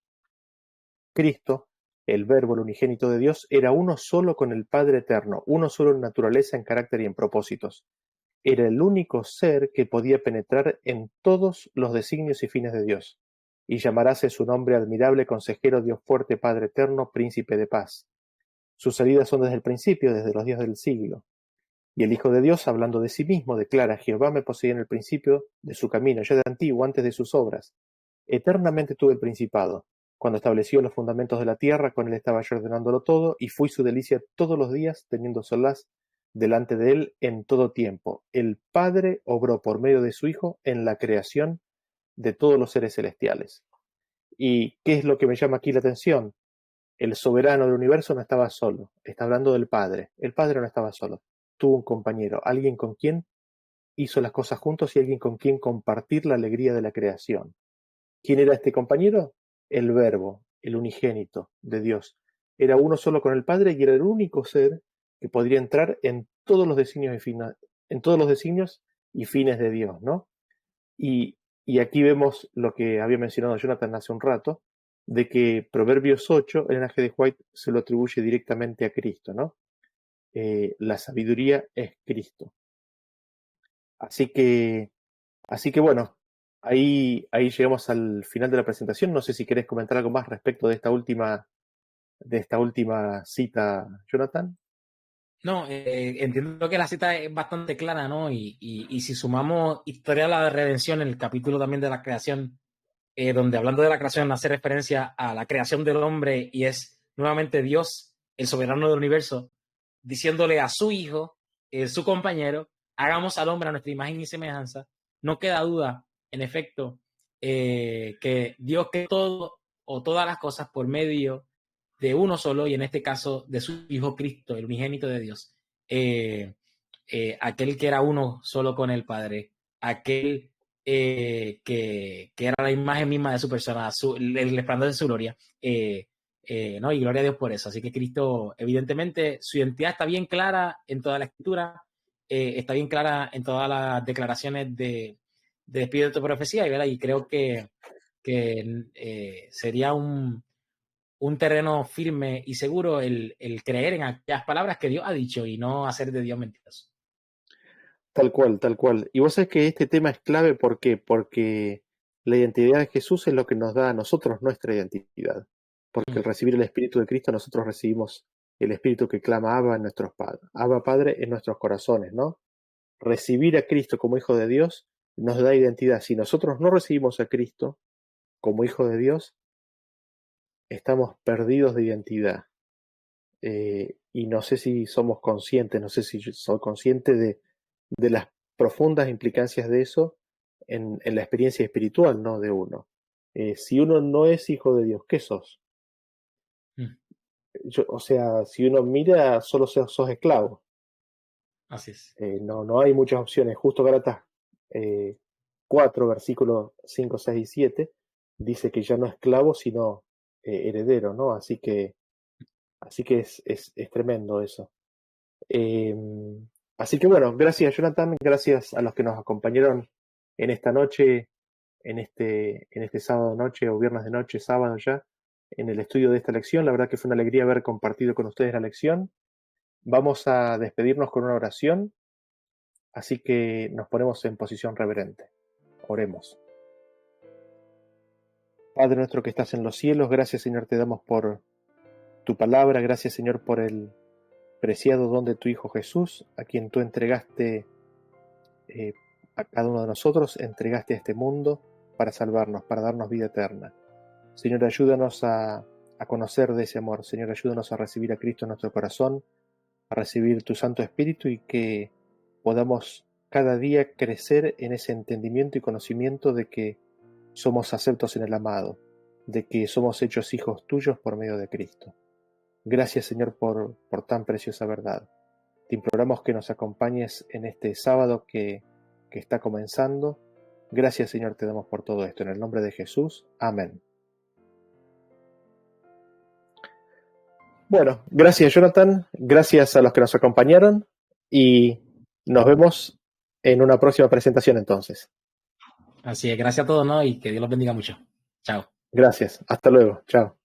Cristo, el Verbo, el unigénito de Dios, era uno solo con el Padre eterno, uno solo en naturaleza, en carácter y en propósitos. Era el único ser que podía penetrar en todos los designios y fines de Dios, y llamaráse su nombre admirable, consejero, Dios fuerte, Padre eterno, príncipe de paz. Sus salidas son desde el principio, desde los días del siglo. Y el Hijo de Dios, hablando de sí mismo, declara: Jehová me poseía en el principio de su camino, ya de antiguo, antes de sus obras. Eternamente tuve el principado. Cuando estableció los fundamentos de la tierra, con él estaba yo ordenándolo todo, y fui su delicia todos los días, teniendo solaz delante de él en todo tiempo. El Padre obró por medio de su Hijo en la creación de todos los seres celestiales. ¿Y qué es lo que me llama aquí la atención? El soberano del universo no estaba solo. Está hablando del Padre. El Padre no estaba solo. Tuvo un compañero, alguien con quien hizo las cosas juntos y alguien con quien compartir la alegría de la creación. ¿Quién era este compañero? El Verbo, el unigénito de Dios. Era uno solo con el Padre y era el único ser que podría entrar en todos los designios y fines de Dios, ¿no? Y aquí vemos lo que había mencionado Jonathan hace un rato, de que Proverbios 8, el G. de White se lo atribuye directamente a Cristo, ¿no? La sabiduría es Cristo. Así que bueno, ahí llegamos al final de la presentación. No sé si querés comentar algo más respecto de esta última cita, Jonathan. No, entiendo que la cita es bastante clara, ¿no? Y si sumamos Historia de la Redención, en el capítulo también de la creación, donde hablando de la creación hace referencia a la creación del hombre y es nuevamente Dios, el soberano del universo, diciéndole a su hijo, su compañero: hagamos al hombre a nuestra imagen y semejanza. No queda duda, en efecto, que Dios creó todo o todas las cosas por medio de uno solo, y en este caso de su Hijo Cristo, el unigénito de Dios, aquel que era uno solo con el Padre, aquel que era la imagen misma de su persona, el resplandor de su gloria, ¿no? Y gloria a Dios por eso. Así que Cristo, evidentemente, su identidad está bien clara en toda la Escritura, está bien clara en todas las declaraciones de espíritu de profecía, ¿verdad? Y creo que sería un terreno firme y seguro el creer en aquellas palabras que Dios ha dicho y no hacer de Dios mentiroso. Tal cual, tal cual. Y vos sabés que este tema es clave, ¿por qué? Porque la identidad de Jesús es lo que nos da a nosotros nuestra identidad. Porque al recibir el Espíritu de Cristo, nosotros recibimos el Espíritu que clama Abba en nuestros padres, Abba Padre en nuestros corazones, ¿no? Recibir a Cristo como Hijo de Dios nos da identidad. Si nosotros no recibimos a Cristo como Hijo de Dios, estamos perdidos de identidad. Y no sé si somos conscientes, no sé si soy consciente de las profundas implicancias de eso en la experiencia espiritual, ¿no? De uno. Si uno no es hijo de Dios, ¿qué sos? O sea, si uno mira, solo sos esclavo. Así es. No hay muchas opciones. Justo Gálatas 4, versículos 5, 6 y 7, dice que ya no esclavo, sino heredero, ¿no? Así que es tremendo eso. Así que bueno, gracias Jonathan, gracias a los que nos acompañaron en esta noche, en este sábado noche o viernes de noche, sábado ya, en el estudio de esta lección. La verdad que fue una alegría haber compartido con ustedes la lección. Vamos a despedirnos con una oración, así que nos ponemos en posición reverente. Oremos. Padre nuestro que estás en los cielos, gracias Señor te damos por tu palabra, gracias Señor por el preciado don de tu Hijo Jesús, a quien tú entregaste a cada uno de nosotros, entregaste a este mundo para salvarnos, para darnos vida eterna. Señor, ayúdanos a conocer de ese amor. Señor, ayúdanos a recibir a Cristo en nuestro corazón, a recibir tu Santo Espíritu y que podamos cada día crecer en ese entendimiento y conocimiento de que somos aceptos en el amado, de que somos hechos hijos tuyos por medio de Cristo. Gracias, Señor, por tan preciosa verdad. Te imploramos que nos acompañes en este sábado que está comenzando. Gracias, Señor, te damos por todo esto. En el nombre de Jesús. Amén. Bueno, gracias, Jonathan. Gracias a los que nos acompañaron y nos vemos en una próxima presentación entonces. Así es, gracias a todos, ¿no? Y que Dios los bendiga mucho. Chao. Gracias. Hasta luego. Chao.